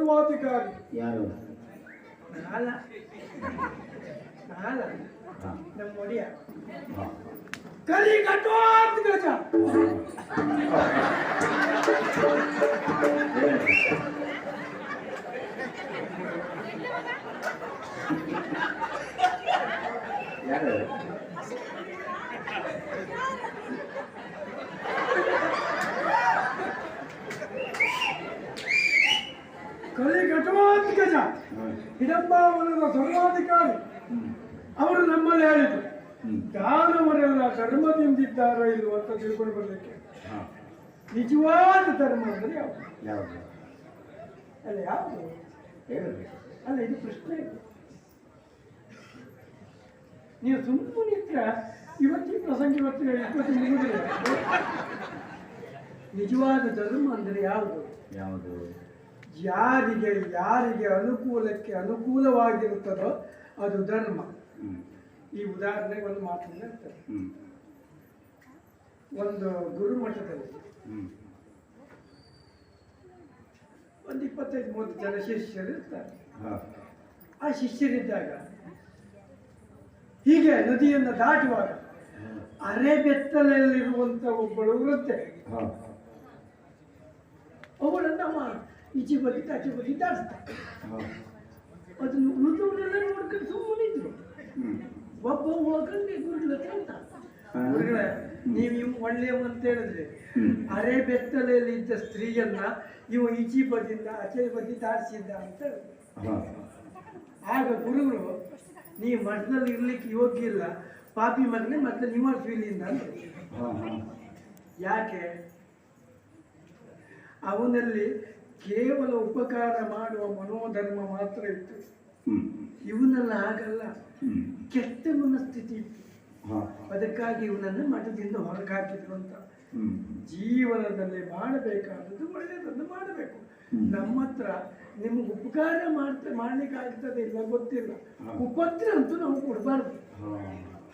ಸರ್ವಾಧಿಕಾರಿ ಯಾರು? ನಾಲ ನಾಲ ನಮ್ಮ ಒಡೆಯ ಕಲಿ ಕಟ್ಟೋತ್ ಗಜ. ಯಾರು? ಕಲಿ ಘಟೋತ್ ಗಜ ಹಿಡಂಬಾವನದ ಸರ್ವಾಧಿಕಾರಿ. ಅವರು ನಮ್ಮಲ್ಲಿ ಹೇಳಿದ್ರು ದಾನವರೆಲ್ಲ ಧರ್ಮದಿಂದಿದ್ದಾರೋ ಇಲ್ವೋ ಅಂತ ತಿಳ್ಕೊಂಡು ಬರಲಿಕ್ಕೆ. ನಿಜವಾದ ಧರ್ಮ ಅಂದರೆ ಯಾವುದು? ಯಾವುದು? ಅಲ್ಲ ಯಾವುದು ಅಲ್ಲ, ಇದು ಪ್ರಶ್ನೆ ಇದೆ. ನೀವು ಸುಮ್ಮನಿತ್ರ ಇವತ್ತಿನ ಪ್ರಸಂಗ ಇವತ್ತು ಮುಗಿದಿಲ್ಲ. ನಿಜವಾದ ಧರ್ಮ ಅಂದರೆ ಯಾವುದು? ಯಾವುದು? ಯಾರಿಗೆ ಅನುಕೂಲವಾಗಿರುತ್ತದೋ ಅದು ಧರ್ಮ. ಈ ಉದಾಹರಣೆಗೆ ಒಂದು ಮಾತನ್ನ ಹೇಳ್ತಾರೆ. ಒಂದು ಗುರುಮಠದಲ್ಲಿ ಒಂದು 25-30 ಜನ ಶಿಷ್ಯರು ಇರ್ತಾರೆ. ಆ ಶಿಷ್ಯರಿದ್ದಾಗ ಹೀಗೆ ನದಿಯನ್ನು ದಾಟುವಾಗ ಅರೆಬೆತ್ತಲಲ್ಲಿರುವಂತ ಒಬ್ಬಳು ವೃದ್ಧೆ ಅವಳನ್ನ ಈಚೆ ಬದಿ ಆಚೆ ಬದಿ ದಾಟಿಸ್ತಾರೆ. ಅದನ್ನು ಉಳಿದವರೆಲ್ಲ ನೋಡ್ಕೊಂಡು ಸುಮ್ಮನಿದ್ರು. ಒಬ್ಬ ಹೋಗಂಗೆ ಗುರುಗಳ ಅಂತ ಗುರುಗಳ ನೀವು ಒಳ್ಳೆಯವ ಅಂತ ಹೇಳಿದ್ರೆ ಅರೆ ಬೆತ್ತಲೆಯಲ್ಲಿ ಇದ್ದ ಸ್ತ್ರೀಯನ್ನ ಇವ ಈಚಿ ಬದಿಯಿಂದ ಆಚೆ ಬದಿ ದಾಟಿಸಿದ್ದ ಅಂತ ಹೇಳಿದ್ರು. ಆಗ ಗುರುಗಳು ನೀ ಮಠದಲ್ಲಿ ಇರ್ಲಿಕ್ಕೆ ಯೋಗ್ಯ ಇಲ್ಲ, ಪಾಪಿ ಮಗನೇ ಮತ್ತೆ ನಿವಾರಿಸಲಿಲ್ಲ ಅಂತ. ಯಾಕೆ? ಅವನಲ್ಲಿ ಕೇವಲ ಉಪಕಾರ ಮಾಡುವ ಮನೋಧರ್ಮ ಮಾತ್ರ ಇತ್ತು. ಇವನೆಲ್ಲ ಆಗಲ್ಲ, ಕೆಟ್ಟ ಮನಸ್ಥಿತಿ ಇತ್ತು. ಅದಕ್ಕಾಗಿ ಇವನನ್ನು ಮಠದಿಂದ ಹೊರಗೆ ಹಾಕಿದ್ರು ಅಂತ. ಜೀವನದಲ್ಲಿ ಮಾಡಬೇಕಾದದ್ದು ಒಳ್ಳೆಯದನ್ನು ಮಾಡಬೇಕು. ನಮ್ಮ ಹತ್ರ ನಿಮ್ಗೆ ಉಪಕಾರ ಮಾಡ್ಲಿಕ್ಕೆ ಆಗ್ತದೆ ಇಲ್ಲ ಗೊತ್ತಿಲ್ಲ, ಉಪದ್ರ ಅಂತೂ ನಾವು ಕೊಡಬಾರ್ದು.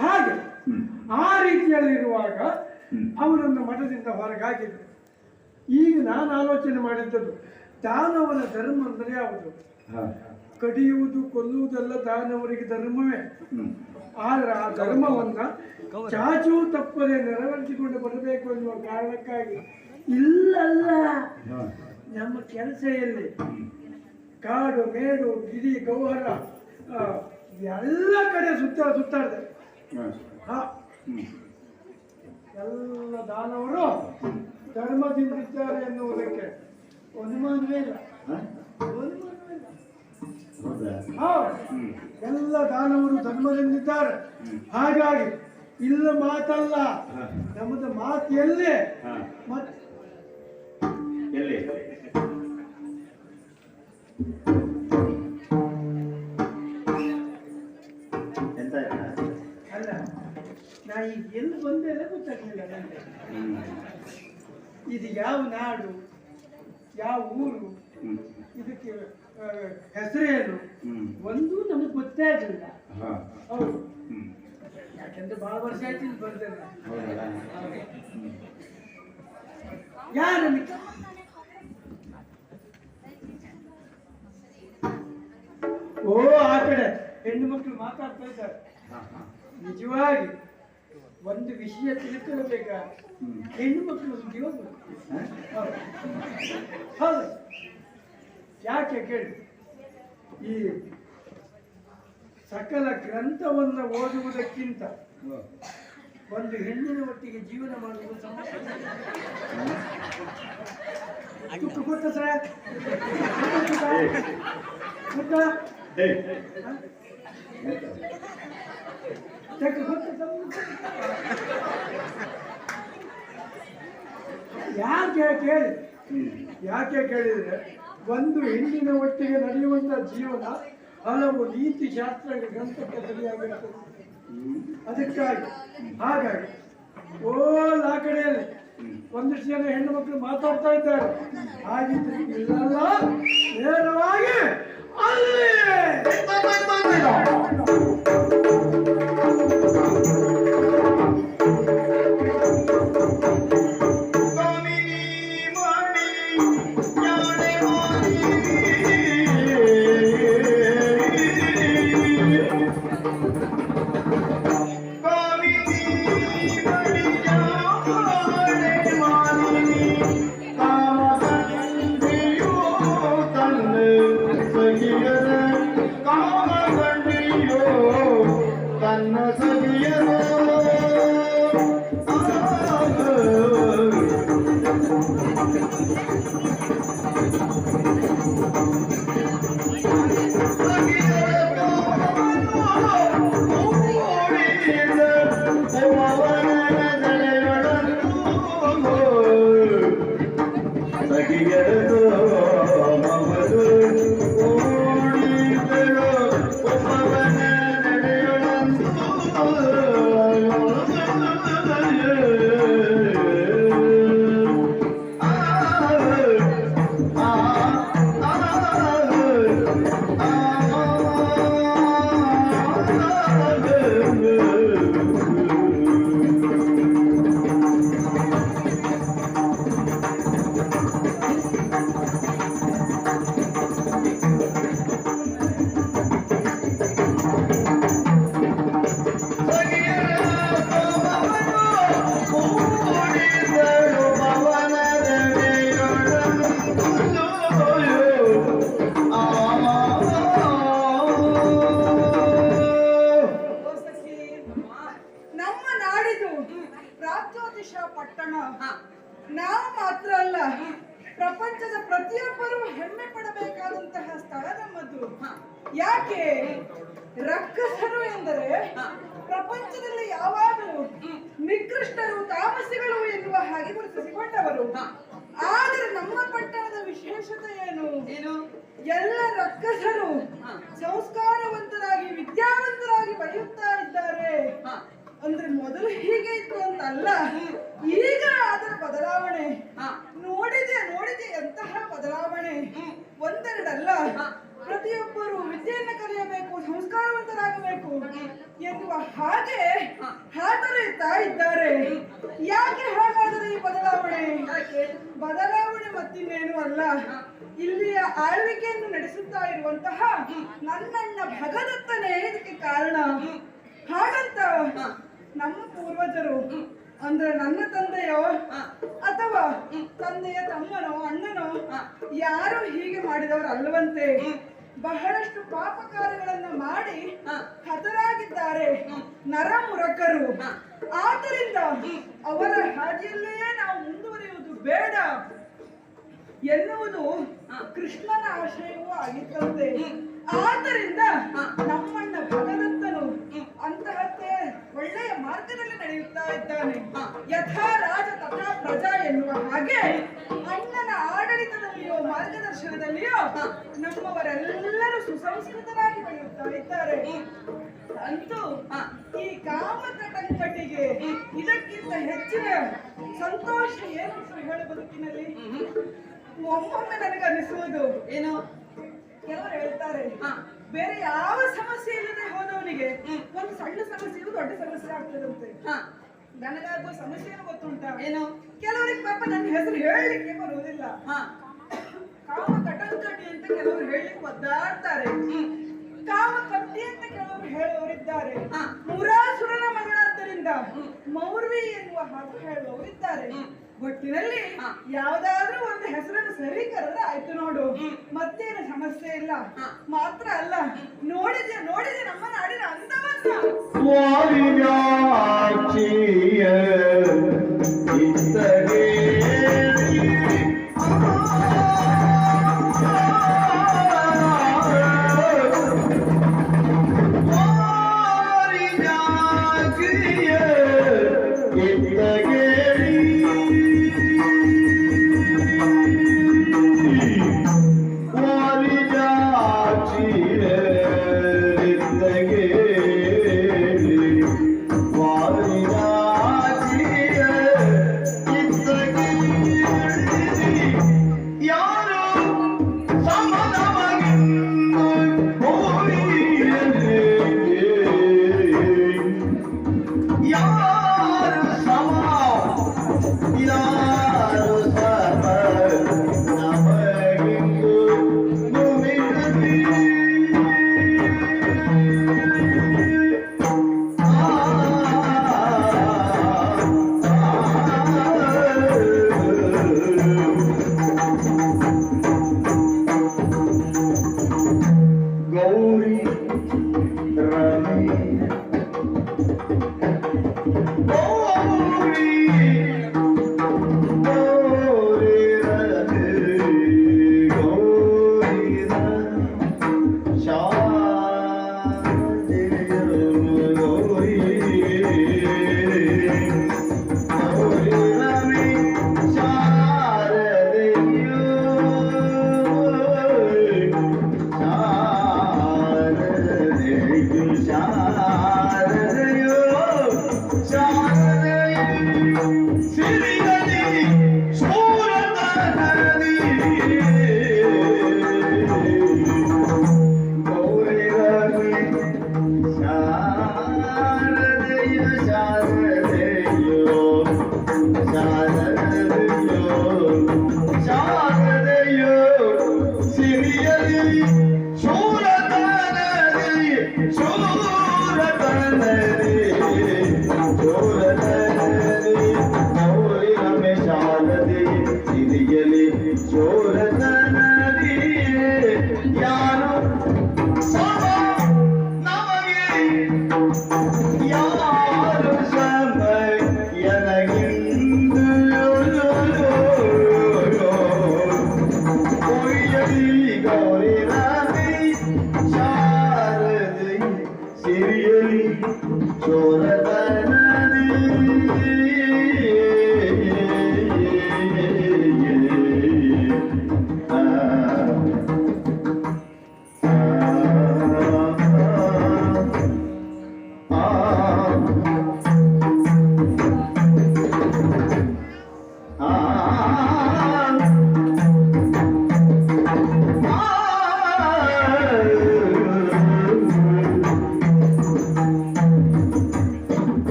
ಹಾಗೆ ಆ ರೀತಿಯಲ್ಲಿರುವಾಗ ಅವನನ್ನು ಮಠದಿಂದ ಹೊರಗೆ ಹಾಕಿದ್ರು. ಈಗ ನಾನು ಆಲೋಚನೆ ಮಾಡಿದ್ದದ್ದು ದಾನವನ ಧರ್ಮ ಅಂದರೆ ಯಾವುದು? ಕಡಿಯುವುದು ಕೊಲ್ಲುವುದೆಲ್ಲ ದಾನವರಿಗೆ ಧರ್ಮವೇ. ಆದ್ರೆ ಆ ಧರ್ಮವನ್ನ ಚಾಚೂ ತಪ್ಪದೆ ನೆರವೇರಿಸಿಕೊಂಡು ಬರಬೇಕು ಎನ್ನುವ ಕಾರಣಕ್ಕಾಗಿ ಇಲ್ಲಲ್ಲ ನಮ್ಮ ಕೆಲಸ ಎಲ್ಲಿ ಕಾಡು ಮೇಡು ಗಿರಿ ಗೌಹರ ಎಲ್ಲ ಕಡೆ ಸುತ್ತಾಡಿದೆ. ಎಲ್ಲ ದಾನವರು ಧರ್ಮದಿಂದಿದ್ದಾರೆ ಎನ್ನುವುದಕ್ಕೆ ಅನುಮಾನವೇ ಇಲ್ಲ. ಎಲ್ಲ ದಾನವರು ಧರ್ಮದಿಂದಿದ್ದಾರೆ. ಹಾಗಾಗಿ ಇಲ್ಲ ಮಾತಲ್ಲ, ನಮ್ಮದು ಮಾತು ಎಲ್ಲೇ ಎಲ್ಲಿ ಎಂತ ಅಲ್ಲ. ನಾ ಈಗ ಎಲ್ಲಿ ಬಂದೆ ಗೊತ್ತಾಗ್ಲಿಲ್ಲ ನನಗೆ. ಇದು ಯಾವ ನಾಡು, ಯಾವ ಊರು, ಇದಕ್ಕೆ ಹೆಸರೇನು ಒಂದು ನಮಗೆ ಗೊತ್ತೇ ಆಗಲಿಲ್ಲ. ಹೌದು, ಯಾಕೆಂದ್ರೆ ಬಹಳ ವರ್ಷ ಆಯ್ತು ಇಲ್ಲಿ ಬಂದೇನೆ. ಯಾರು ಓ ಆ ಕಡೆ ಹೆಣ್ಣು ಮಕ್ಕಳು ಮಾತಾಡ್ತಾ ಇದ್ದಾರೆ. ನಿಜವಾಗಿ ಒಂದು ವಿಷಯ ತಿಳ್ಕೊಳ್ಬೇಕ, ಹೆಣ್ಣು ಮಕ್ಕಳು ಸುದ್ದಿ ಹೋಗ್ಬೇಕು. ಹೌದು, ಯಾಕೆ ಕೇಳಿ, ಈ ಸಕಲ ಗ್ರಂಥವನ್ನು ಓದುವುದಕ್ಕಿಂತ ಒಂದು ಹೆಣ್ಣಿನ ಒಟ್ಟಿಗೆ ಜೀವನ ಮಾಡುವುದು ಗೊತ್ತ ಸರ್? ಗೊತ್ತಾ? ಯಾಕೆ ಕೇಳಿದ್ರೆ ಒಂದು ಹೆಣ್ಣಿನ ಒಟ್ಟಿಗೆ ನಡೆಯುವಂತ ಜೀವನ ಹಲವು ನೀತಿ ಶಾಸ್ತ್ರ ಗ್ರಂಥಕ್ಕೆ ಸರಿಯಾಗಿರ್ತದೆ. ಅದಕ್ಕಾಗಿ ಹಾಗಾಗಿ ಆ ಕಡೆಯಲ್ಲಿ ಒಂದಿಷ್ಟು ಜನ ಹೆಣ್ಣು ಮಕ್ಕಳು ಮಾತಾಡ್ತಾ ಇದ್ದಾರೆ. ಹಾಗಿದ್ರೆ ಇಲ್ಲೆಲ್ಲ ನೇರವಾಗಿ ಅಲ್ಲಿ ಪ್ರತಿಯೊಬ್ಬರು ಹೆಮ್ಮೆ ಪಡಬೇಕಾದಂತಹ ಸ್ಥಳ ನಮ್ಮದು. ಯಾಕೆ? ರಕ್ಕಸರು ಎಂದರೆ ಪ್ರಪಂಚದಲ್ಲಿ ಯಾವಾಗಲೂ ನಿಕೃಷ್ಟರು, ತಾಮಸಿಗಳು ಎನ್ನುವ ಹಾಗೆ ಗುರುತಿಸಿಕೊಂಡವರು. ಆದರೆ ನಮ್ಮ ಪಟ್ಟಣದ ವಿಶೇಷತೆ ಏನು? ಎಲ್ಲ ರಕ್ಕಸರು ಸಂಸ್ಕಾರವಂತರಾಗಿ ವಿದ್ಯಾವಂತರಾಗಿ ಬೆಳೆಯುತ್ತಾ ಇದ್ದಾರೆ. ಅಂದ್ರೆ ಮೊದಲು ಹೀಗೆ ಇತ್ತು ಅಂತಲ್ಲ, ಈಗ ಅದರ ಬದಲಾವಣೆ ನೋಡಿದೆ ಎಂತಹ ಬದಲಾವಣೆ ಒಂದೆರಡಲ್ಲ. ಪ್ರತಿಯೊಬ್ಬರು ವಿದ್ಯೆಯನ್ನು ಕಲಿಯಬೇಕು, ಸಂಸ್ಕಾರವಂತರಾಗಬೇಕು ಎನ್ನುವ ಹಾಗೆ ಹಾತೊರೆಯುತ್ತಾ ಇದ್ದಾರೆ. ಯಾಕೆ ಹಾಗಾದರೆ ಈ ಬದಲಾವಣೆ? ಬದಲಾವಣೆ ಮತ್ತಿನ್ನೇನು ಅಲ್ಲ, ಇಲ್ಲಿಯ ಆಳ್ವಿಕೆಯನ್ನು ನಡೆಸುತ್ತಾ ಇರುವಂತಹ ನನ್ನಣ್ಣ ಭಗದತ್ತನೇ ಇದಕ್ಕೆ ಕಾರಣ. ಹಾಗಂತ ನಮ್ಮ ಪೂರ್ವಜರು ಅಂದ್ರೆ ನನ್ನ ತಂದೆಯೋ ಅಥವಾ ತಂದೆಯ ತಮ್ಮನೋ ಅಣ್ಣನೋ ಯಾರು ಹೀಗೆ ಮಾಡಿದವರು ಅಲ್ಲವಂತೆ. ಬಹಳಷ್ಟು ಪಾಪ ಕಾರ್ಯಗಳನ್ನು ಮಾಡಿ ಹತರಾಗಿದ್ದಾರೆ ನರಮುರಕರು. ಆದ್ದರಿಂದ ಅವರ ಹಾದಿಯಲ್ಲೇ ನಾವು ಮುಂದುವರಿಯುವುದು ಬೇಡ ಎನ್ನುವುದು ಕೃಷ್ಣನ ಆಶಯವೂ ಆಗಿತ್ತಂತೆ. ಆದ್ದರಿಂದ ನಮ್ಮಣ್ಣ ಭಗದತ್ತನು ಅಂತಹದ್ದೇ ಒಳ್ಳೆಯ ಮಾರ್ಗದಲ್ಲಿ ನಡೆಯುತ್ತಾ ಇದ್ದಾನೆ. ಯಥಾ ರಾಜ ತಥಾ ಪ್ರಜಾ ಎನ್ನುವ ಹಾಗೆ ಅಣ್ಣನ ಆಡಳಿತದಲ್ಲಿಯೋ ಮಾರ್ಗದರ್ಶನದಲ್ಲಿಯೋ ನಮ್ಮವರೆಲ್ಲರೂ ಸುಸಂಸ್ಕೃತರಾಗಿ ಬೆಳೆಯುತ್ತಾ ಇದ್ದಾರೆ. ಅಂತೂ ಈ ಕಾಮಕಟಂಕಟಿಗೆ ಇದಕ್ಕಿಂತ ಹೆಚ್ಚಿನ ಸಂತೋಷ ಏನು ಶ್ರೀಗಳ ಬದುಕಿನಲ್ಲಿ? ಒಮ್ಮೊಮ್ಮೆ ನನಗನ್ನಿಸುವುದು ಏನು, ಕೆಲವರು ಹೇಳ್ತಾರೆ ಬೇರೆ ಯಾವ ಸಮಸ್ಯೆ ಇಲ್ಲದೆ ಹೋದವನಿಗೆ ಒಂದು ಸಣ್ಣ ಸಮಸ್ಯೆ ದೊಡ್ಡ ಸಮಸ್ಯೆ ಆಗ್ತದಂತೆ. ನನಗಾಗುವ ಸಮಸ್ಯೆನೂ ಗೊತ್ತುಂಟ ಏನು? ಕೆಲವರಿಗೆ ಪಾಪ ನನ್ನ ಹೆಸರು ಹೇಳಲಿಕ್ಕೆ ಬರುವುದಿಲ್ಲ. ಕಾಮ ಕಟಂಕಟಿ ಅಂತ ಕೆಲವರು ಹೇಳಲಿಕ್ಕೆ ಒದ್ದಾಡ್ತಾರೆ. ಕಾಮ ಕಟ್ಟಿ ಅಂತ ಕೆಲವರು ಹೇಳುವವರಿದ್ದಾರೆ. ಮುರಾಸುರನ ಮಗಳಾದ್ದರಿಂದ ಮೌರ್ವಿ ಎನ್ನುವ ಹಾಗೆ ಹೇಳುವವರಿದ್ದಾರೆ. ಒಟ್ಟಿನಲ್ಲಿ ಯಾವ್ದಾದ್ರೂ ಒಂದು ಹೆಸರನ್ನು ಸರಿ ಕರೆದ್ರೆ ಆಯ್ತು ನೋಡು, ಮತ್ತೇನು ಸಮಸ್ಯೆ ಇಲ್ಲ. ಮಾತ್ರ ಅಲ್ಲ, ನೋಡಿದೆ ನಮ್ಮ ನಾಡಿನ ಅಂದವನ್ನ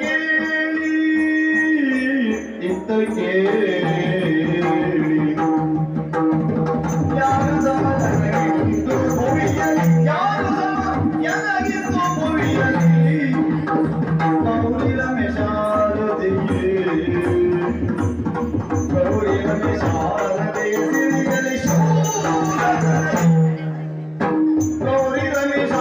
ಕೇಳಿ ಇತ್ತ ಕೇಳಿ ಯಾರು ಸಮ ನನಗಿಂದು ಭೂಮಿಯಲ್ಲಿ ಯಾರು ಸಮ ನನಗಿಂದು ಭೂಮಿಯಲ್ಲಿ ಗೌರಿ ರಮೇಶ ಗೌರಿ ರಮೇಶ ಸಿರಿಯಲಿ ಗೌರಿ ರಮೇಶ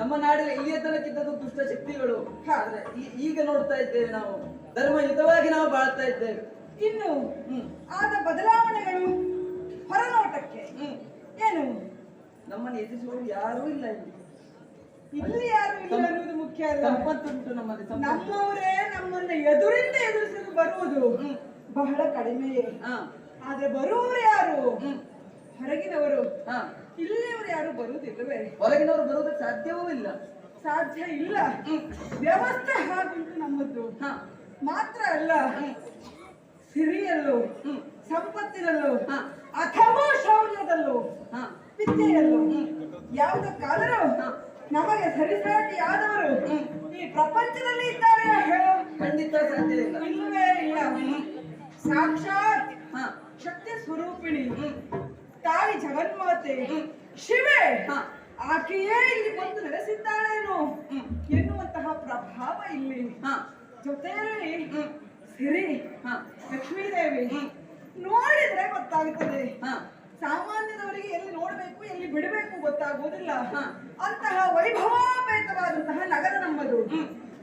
ನಮ್ಮ ನಾಡಲ್ಲಿ ಇಲ್ಲಿಯ ತನಕಿದ್ದದ್ದು ದುಷ್ಟ ಶಕ್ತಿಗಳು. ಆದ್ರೆ ಈಗ ನೋಡ್ತಾ ಇದ್ದೇವೆ ನಾವು ಧರ್ಮಯುತವಾಗಿ ನಾವು ಬಾಳ್ತಾ ಇದ್ದೇವೆ. ಇನ್ನು ಆದ ಬದಲಾವಣೆಗಳು ಹೊರನೋಟಕ್ಕೆ ಏನು ನಮ್ಮನ್ನು ಎದುರಿಸುವವರು ಯಾರೂ ಇಲ್ಲ ಇಲ್ಲಿ ಯಾರು ಇಲ್ಲ ಅನ್ನೋದು ಮುಖ್ಯ ಅಲ್ಲ. ಸಂಪತ್ತುಂಟು ನಮ್ಮಲ್ಲಿ. ನಮ್ಮವರೇ ನಮ್ಮನ್ನ ಎದುರಿಂದ ಎದುರಿಸಲು ಬರುವುದು ಬಹಳ ಕಡಿಮೆಯೇ. ಆದ್ರೆ ಬರುವವರು ಯಾರು? ಹೊರಗಿನವರು. ಇಲ್ಲಿಯವರು ಯಾರು ಬರುವುದಿಲ್ಲವೇ? ಹೊರಗಿನವರು ಬರುವುದಕ್ಕೆ ಸಾಧ್ಯವೂ ಇಲ್ಲ. ಸಾಧ್ಯ ಇಲ್ಲ. ವ್ಯವಸ್ಥೆ ಹಾಗುಂಟು ನಮ್ಮದು. ಮಾತ್ರ ಅಲ್ಲ, ಸಿರಿಯಲ್ಲೂ ಸಂಪತ್ತಿನಲ್ಲೂ ಅಥವಾ ಶೌರ್ಯದಲ್ಲೂ ವಿದ್ಯೆಯಲ್ಲೂ ಯಾವುದಕ್ಕಾದರೂ ನಮಗೆ ಸರಿಸಾಟಿಯಾದವರು ಈ ಪ್ರಪಂಚದಲ್ಲಿ ಇದ್ದಾರೆ ಹೇಳೋ? ಖಂಡಿತ ಸಾಧ್ಯ ಇಲ್ಲ. ಇಲ್ಲವೇ ಇಲ್ಲ. ಸಾಕ್ಷಾತ್ ಶಕ್ತಿ ಸ್ವರೂಪಿಣಿ ತಾಯಿ ಜಗನ್ಮಾತೆ ಶಿವೆ ಆಕೆಯೇ ಇಲ್ಲಿ ಬಂದು ನೆಲೆಸಿದ್ದಾಳೇನು ಎನ್ನುವಂತಹ ಪ್ರಭಾವ ಇಲ್ಲಿ. ಜೊತೆಯಲ್ಲಿ ಸಿರಿ ಲಕ್ಷ್ಮೀದೇವಿ ನೋಡಿದ್ರೆ ಗೊತ್ತಾಗುತ್ತದೆ. ಸಾಮಾನ್ಯದವರಿಗೆ ಎಲ್ಲಿ ನೋಡ್ಬೇಕು ಎಲ್ಲಿ ಬಿಡಬೇಕು ಗೊತ್ತಾಗುವುದಿಲ್ಲ. ಅಂತಹ ವೈಭವೋಪೇತವಾದಂತಹ ನಗರ ನಮ್ಮದು.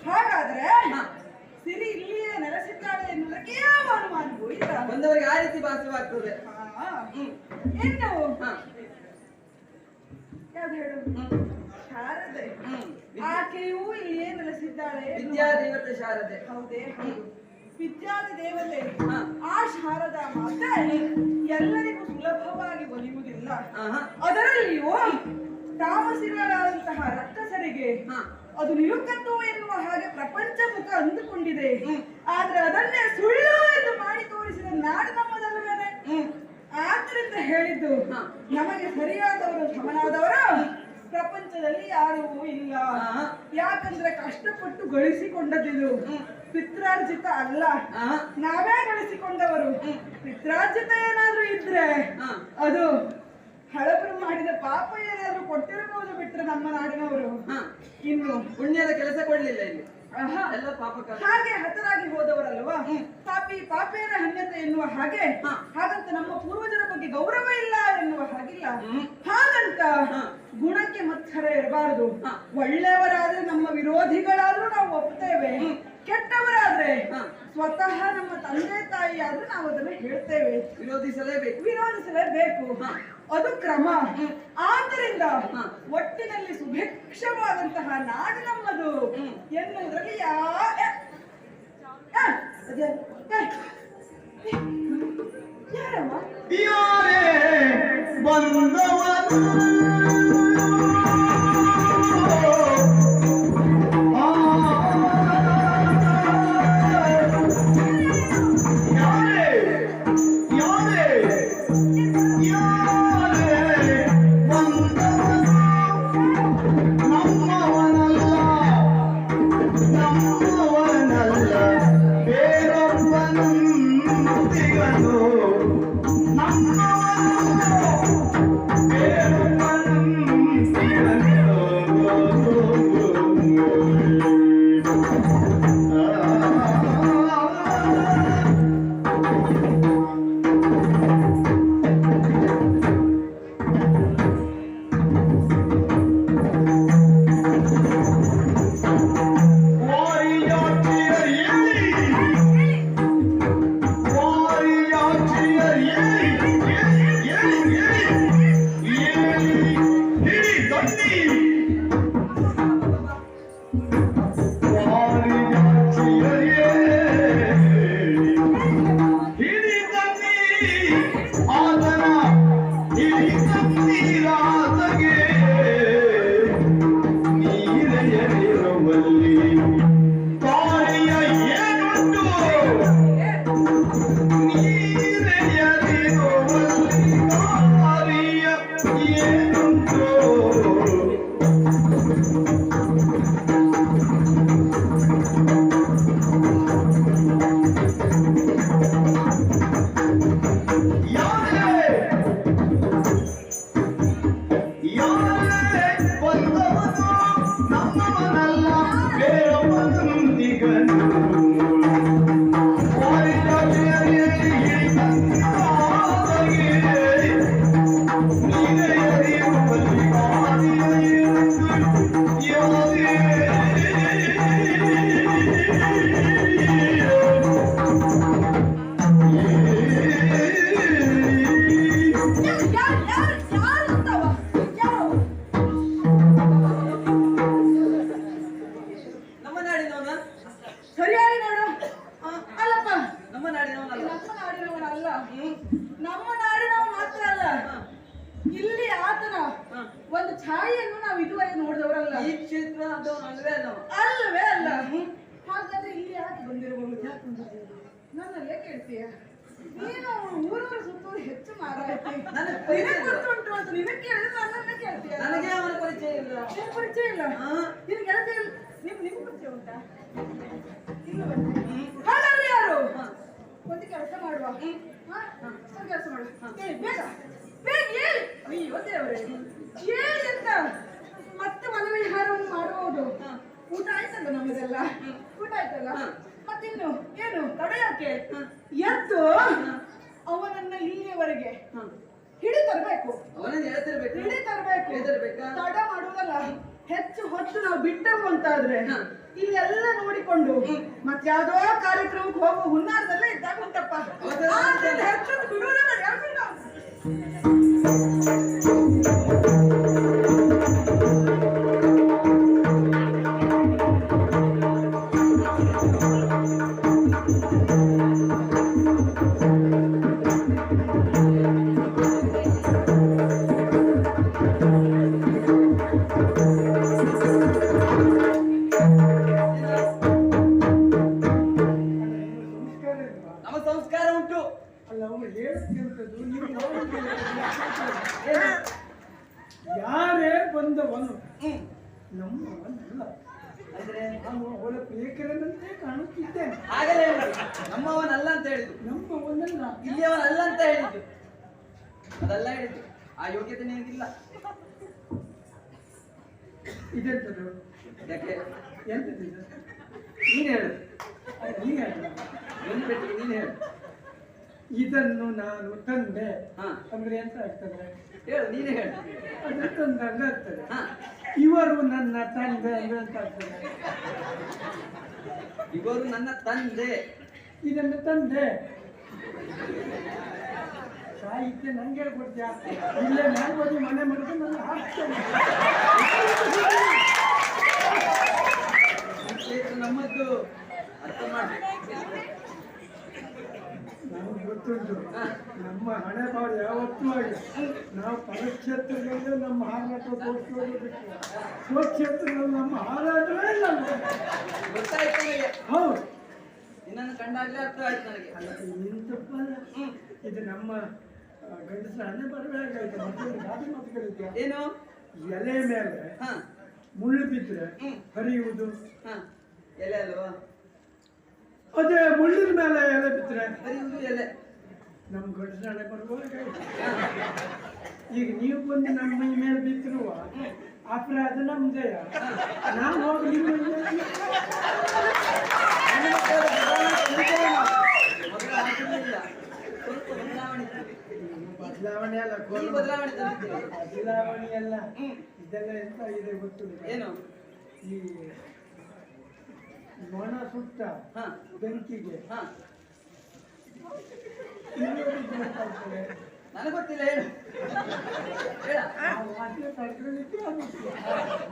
ಹಾಗಾದ್ರೆ ಸಿರಿ ಇಲ್ಲಿಯೇ ನೆಲೆಸಿದ್ದಾಳೆ ಎನ್ನುವುದಕ್ಕೆ ಯಾವ ಅನುಮಾನವೂ ಇಲ್ಲ. ಬಂದವರಿಗೆ ಆ ರೀತಿ ಭಾಸವಾಗ್ತದೆ. ಇನ್ನು ಯಾವ್ದು ಹೇಳು? ಶಾರದೆ ಆಕೆಯೂ ಇಲ್ಲಿಯೇ ನೆಲೆಸಿದ್ದಾಳೆ. ವಿದ್ಯಾದೇವತೆ ಶಾರದೆ. ಹೌದೇ ಹೌದು. ವಿದ್ಯಾದಿ ದೇವತೆ ಹಾ. ಆ ಶಾರದಾ ಮಾತೆ ಎಲ್ಲರಿಗೂ ಸುಲಭವಾಗಿ ಒಲಿಯುವುದಿಲ್ಲ. ಆಹಾ. ಅದರಲ್ಲಿಯೂ ತಾಮಸಿಗಳಾದಂತಹ ರಕ್ಕಸರಿಗೆ ಹಾ. ಅದು ನಿಲುಕತ್ತು ಎನ್ನುವ ಹಾಗೆ ಪ್ರಪಂಚ ಮುಖ ಅಂದುಕೊಂಡಿದೆ. ಆದ್ರೆ ಅದನ್ನೇ ಸುಳ್ಳು ಎಂದು ಮಾಡಿ ತೋರಿಸಿದ ನಾಡು ನಮ್ಮದಲ್ಲವೇನೆ. ಆದ್ದರಿಂದ ಹೇಳಿದ್ದು ಹಾ. ನಮಗೆ ಸರಿಯಾದವರು ಸಮನಾದವರು ಪ್ರಪಂಚದಲ್ಲಿ ಯಾರೂ ಇಲ್ಲ. ಆಹಾ. ಯಾಕಂದ್ರೆ ಕಷ್ಟಪಟ್ಟು ಗಳಿಸಿಕೊಂಡದ್ದು ಪಿತ್ರಾರ್ಜಿತ ಅಲ್ಲ, ಆಹಾ. ನಾವೇ ಗಳಿಸಿಕೊಂಡವರು. ಪಿತ್ರಾರ್ಜಿತ ಏನಾದ್ರೂ ಇದ್ರೆ ಹಾ. ಅದು ಹಳಬರು ಮಾಡಿದ ಪಾಪ ಏನಾದ್ರೂ ಕೊಟ್ಟಿರಬಹುದು ಬಿಟ್ರೆ ನಮ್ಮ ನಾಡಿನವರು ಹಾ. ಇನ್ನು ಪುಣ್ಯದ ಕೆಲಸ ಕೊಡ್ಲಿಲ್ಲ ಇಲ್ಲಿ, ಆಹಾ, ಎಲ್ಲ ಪಾಪ ಕೆಲಸ. ಹಾಗೆ ಹತರಾಗಿ ಹೋದವರಲ್ವಾ. ಪಾಪಿ ಪಾಪೇನ ಹನ್ಯತೆ ಎನ್ನುವ ಹಾಗೆ ಹಾ. ಹಾಗಂತ ನಮ್ಮ ಪೂರ್ವಜರ ಬಗ್ಗೆ ಗೌರವ ಇಲ್ಲ ಎನ್ನುವ ಹಾಗಿಲ್ಲ. ಹಾಗಂತ ಗುಣಕ್ಕೆ ಮತ್ಸರ ಇರಬಾರದು. ಹಾ. ಒಳ್ಳೆಯವರಾದ್ರೆ ನಮ್ಮ ವಿರೋಧಿಗಳಾದ್ರೂ ನಾವು ಒಪ್ತೇವೆ, ಕೆಟ್ಟವರಾದ್ರೆ ಹಾ. ಸ್ವತಃ ನಮ್ಮ ತಂದೆ ತಾಯಿ ಆದ್ರೂ ನಾವು ಅದನ್ನು ಹೇಳ್ತೇವೆ, ವಿರೋಧಿಸಲೇಬೇಕು. ವಿರೋಧಿಸಲೇಬೇಕು. ಹಾ. ಅದು ಕ್ರಮ. ಆದ್ದರಿಂದ ಹಾ. ಒಟ್ಟಿನಲ್ಲಿ ಸುಭಿಕ್ಷವಾದಂತಹ ನಾಡು ನಮ್ಮದು ಎನ್ನುವುದರಲ್ಲಿ ಯಾರಮ್ಮ ಯಾರೇ ಬಂದವನು ನಮ್ಮ ನಾಡಿನವನ? ಸರಿಯಾಗಿ ನೋಡು. ಅಲ್ಲಪ್ಪ, ನಮ್ಮ ನಾಡಿನವನಲ್ಲ. ನಮ್ಮ ನಾಡಿನವನಲ್ಲ. ನಮ್ಮ ನಾಡಿನವ ಮಾತ್ರ ಅಲ್ಲ, ಇಲ್ಲಿ ಆತನ ಒಂದು ಛಾಯೆಯನ್ನು ನಾವು ಇದುವರೆಗೆ ನೋಡಿದವರಲ್ಲ. ಈ ಕ್ಷೇತ್ರ ಅಂತವನು ಅಲ್ವೇ ಅಲ್ಲವ? ಅಲ್ಲವೇ ಅಲ್ಲ. ಹಾಗಾದ್ರೆ ಇಲ್ಲಿ ಯಾಕೆ ಬಂದಿರಬಹುದು? ನನ್ನಲ್ಲೇ ಕೇಳ್ತೀಯ? ನೀನು ಊರೂರು ಸುತ್ತೂರು ಹೆಚ್ಚು ಮಾರಾಯ್ತಿ. ನಿನಗೆ ಗೊತ್ತುಂಟು ಅಂತ ನಿನಗೆ ಕೇಳಿದ್ರೆ ನನ್ನನ್ನೇ ಕೇಳ್ತೀಯ? ನನಗೆ ಅವನ ಪರಿಚಯ ಇಲ್ಲ. ನಿನಗೆ ಪರಿಚಯ ಇಲ್ಲ? ನಿನಗೆ ಗೆಳತಿ ಇಲ್ಲ? ನಿಮ್ಗೆ ಪರಿಚಯ ಉಂಟಾ? ಹಾಗಾದ್ರೆ ಯಾರು? ಒಂದು ಕೆಲಸ ಮಾಡುವ. ಒಂದು ಕೆಲಸ ಮಾಡುವ. ಬೇಗ ಬೇಗ ಹೇಳಿ. ಅಯ್ಯೋ ದೇವರೇ, ಹೇಳಿ ಅಂತ ಮತ್ತೆ ಮನವಿಹಾರವನ್ನು ಮಾಡಬಹುದು. ಊಟ ಆಯ್ತಲ್ಲ ನಮ್ಮದೆಲ್ಲ? ಊಟ ಆಯ್ತಲ್ಲ? ಮತ್ತಿನ್ನು ಏನು ತಡೆಯಕ್ಕೆ? ಎದ್ದು ಅವನನ್ನ ಇಲ್ಲಿಯವರೆಗೆ ಹಿಡಿ ತರಬೇಕು. ಅವನನ್ನು ಹೇಳ್ತಿರ್ಬೇಕು. ಹಿಡಿ ತರಬೇಕು. ಹೇಳ್ತಿರ್ಬೇಕಾ? ತಡ ಮಾಡುವುದಲ್ಲ. ಹೆಚ್ಚು ಹೊತ್ತು ನಾವು ಬಿಟ್ಟವು ಅಂತಾದ್ರೆ ಇಲ್ಲೆಲ್ಲ ನೋಡಿಕೊಂಡು ಮತ್ಯಾವುದೋ ಕಾರ್ಯಕ್ರಮಕ್ಕೆ ಹೋಗುವ ಹುನ್ನಾರದಲ್ಲೇ ಇದ್ದಾಗ ಉಂಟಪ್ಪ. ಹೆಚ್ಚು ಬಿಡುವುದಲ್ಲ. ಯಾರು ನಾವು ನಮ್ಮವನಲ್ಲ. ಅಂದ್ರೆ ನಾನು ಅವಳ ಪ್ರಿಯಕರನಂತೆ ಕಾಣುತ್ತಿದ್ದೇನೆ. ಆಗಲೇ ಹೇಳುದು ನಮ್ಮವನಲ್ಲ ಅಂತ ಹೇಳಿದ್ದು, ನಮ್ಮವನಲ್ಲ. ಇಲ್ಲಿಯವನಲ್ಲ ಅಂತ ಹೇಳಿದ್ದು, ಅದೆಲ್ಲ ಹೇಳಿದ್ದು. ಆ ಯೋಗ್ಯತೆ ನಿನಗಿಲ್ಲ. ಇದೆಂತದು? ಯಾಕೆ? ಎಂತದ್ದು ಇದು? ನೀನು ಹೇಳು. ನೀ ಹೇಳು. ನಿನ್ನ ಪೆಟ್ಟಿಗೆ ನೀನು ಹೇಳು. ಇದನ್ನು ನಾನು ತಂದೆ ಹಾ ಅಂದ್ರೆ ಎಂತ ಆಗ್ತದೆ? ಹೇಳು, ನೀನೇ ಹೇಳು. ಅದು ತಂದಂಗ ಆಗ್ತದೆ. ಹಾ ಇವರು ನನ್ನ ತಂದೆ ಅಂದ್ರೆ ಎಂತ ಆಗ್ತದೆ? ಇವರು ನನ್ನ ತಂದೆ. ಇದನ್ನು ತಂದೆ ಸಾಹಿತ್ಯ ನಂಗೆ ಹೇಳ್ಕೊಡ್ತೀಯಾ? ಇಲ್ಲೇ ನಾನು ಹೋಗಿ ಮನೆ ಮಾಡಿದ್ರೆ ನಾನು ಹಾಕ್ತೇನೆ. ಇದು ನಮ್ಮದ್ದು ಅರ್ಥ ಮಾಡಿ. ನಮ್ಗೆ ಗೊತ್ತುಂಟು ನಮ್ಮ ಹಣೆ ಬಾಳು ಯಾವತ್ತೂ ಆಗಿ ನಾವು ಪರಕ್ಷೇತ್ರದಲ್ಲಿ ನಮ್ಮ ಹಾರಾಟ ತೋರಿಸ್ಕೊಂಡು ಬಿಟ್ಟು ಸ್ವಕ್ಷೇತ್ರದಲ್ಲಿ ನಮ್ಮ ಹಾರಾಟವೇ ಇಲ್ಲ. ಗೊತ್ತಾಯ್ತು ನನಗೆ. ಹೌದು. ನಿನ್ನನ್ನು ಕಂಡಾಗಲೇ ಅರ್ಥ ಆಯ್ತು ನನಗೆ. ಅಲ್ಲ ಇಂತಪ್ಪಲ್ಲ. ಇದು ನಮ್ಮ ಗಂಡಸರ ಹಣೆ ಬರಬೇಕಾಯ್ತು. ಮತ್ತೊಂದು ಗಾದೆ ಮಾತುಗಳಿದ್ಯಾ? ಏನು? ಎಲೆ ಮೇಲೆ ಹಾ ಮುಳ್ಳು ಬಿದ್ದರೆ ಹರಿಯುವುದು. ಹಾ ಎಲೆ ಅಲ್ವಾ? ಅದೇ ಮುಳ್ಳಿನ ಮೇಲೆ ಎಲೆ ಬಿದ್ದರೆ ಹರಿಯುವುದು ಎಲೆ. ನಮ್ಮ ಗಂಡಸರ ಹಣೆ ಬರಬೇಕಾಯ್ತು. ಈಗ ನೀವು ಬಂದು ನಮ್ಮ ಮೈ ಮೇಲೆ ಬಿತ್ತಿರುವ ಅಪರಾಧ ನಮ್ದೆಯ? ನಾವು ಹೋಗಿ ನಿಮ್ಮ ಮೈ ಮೇಲೆ ಬದಲಾವಣೆ ಅಲ್ಲ, ಬದಲಾವಣೆ ಅಲ್ಲ. ಇದೆಲ್ಲ ಎಂತ ಇದೆ ಗೊತ್ತು? ಏನು? ಈ ನೊಣ ಸುಟ್ಟ ಬೆಂಕಿಗೆ ನನಗೆ ಗೊತ್ತಿಲ್ಲ, ಹೇಳು. ಹೇಳ.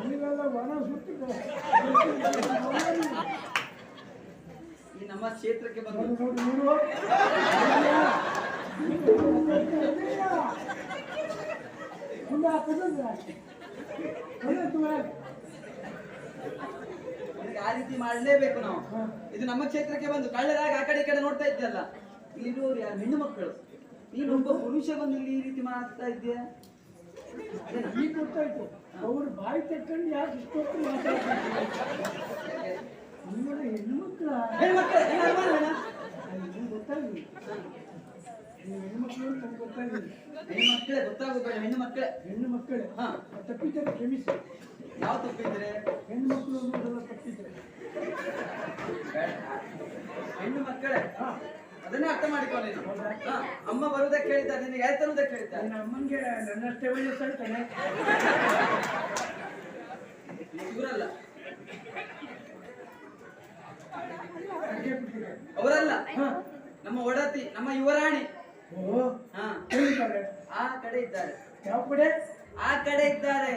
ನೀವೆಲ್ಲ ಒಣ ಸುಟ್ಟು ಈ ನಮ್ಮ ಕ್ಷೇತ್ರಕ್ಕೆ ಬಂದು ಆ ರೀತಿ ಮಾಡಲೇಬೇಕು ನಾವು. ಇದು ನಮ್ಮ ಕ್ಷೇತ್ರಕ್ಕೆ ಬಂದು ಕಳ್ಳರಾಗಿ ಆ ಕಡೆ ಈ ಕಡೆ ನೋಡ್ತಾ ಇದ್ದಲ್ಲ. ಇಲ್ಲಿರುವವರು ಯಾರು? ಹೆಣ್ಣು ಮಕ್ಕಳು. ನೀನೊಬ್ಬ ಪುರುಷ ಬಂದು ಇಲ್ಲಿ ಈ ರೀತಿ ಮಾಡ್ತಾ ಇದ್ದೀಯಾ? ಈಗ ಗೊತ್ತಾಯ್ತು. ಅವ್ರು ಬಾಯಿ ತಕ್ಕೊಂಡು ಯಾಕೆ ಇಷ್ಟೊತ್ತು ಮಾತಾಡ್ತಾರೆ? ನಿಮ್ಮನ್ನ ಹೆಣ್ಮಕ್ಳ ಗೊತ್ತಾಗಲಿ. ನೀವು ಹೆಣ್ಮಕ್ಳು ಅಂತ ನಮ್ಗೆ ಗೊತ್ತಾಗಲಿ. ಹೆಣ್ಣು ಮಕ್ಕಳೇ ಗೊತ್ತಾಗಬೇಡ. ಹೆಣ್ಣು ಮಕ್ಕಳೇ. ಹೆಣ್ಣು ಮಕ್ಕಳೇ. ಹಾ ತಪ್ಪಿದ್ದರೆ ಕ್ಷಮಿಸಿ. ಯಾವ ತಪ್ಪಿದ್ರೆ? ಹೆಣ್ಣು ಮಕ್ಕಳು ಅನ್ನೋದೆಲ್ಲ ತಪ್ಪಿದ್ರೆ. ಹೆಣ್ಣು ಮಕ್ಕಳೇ. ಹಾ ಅದನ್ನೇ ಅರ್ಥ ಮಾಡಿಕೊ ನೀನು. ಅಮ್ಮ ಬರುವುದಕ್ಕೆ ಹೇಳಿದ್ದಾರೆ, ನಿನಗೆ ಯಾರು ತರುವುದಕ್ಕೆ ಹೇಳಿದ್ದಾರೆ? ನನ್ನ ಅಮ್ಮಂಗೆ ನನ್ನಷ್ಟೇ ವಯಸ್ಸಾಗ್ತಾನೆ. ಇವರಲ್ಲ, ಅವರಲ್ಲ. ನಮ್ಮ ಒಡತಿ, ನಮ್ಮ ಯುವರಾಣಿ. ಓ ಹಾ ಹೇಳಿದ್ದಾರೆ. ಆ ಕಡೆ ಇದ್ದಾರೆ. ಯಾವ ಕಡೆ? ಆ ಕಡೆ ಇದ್ದಾರೆ.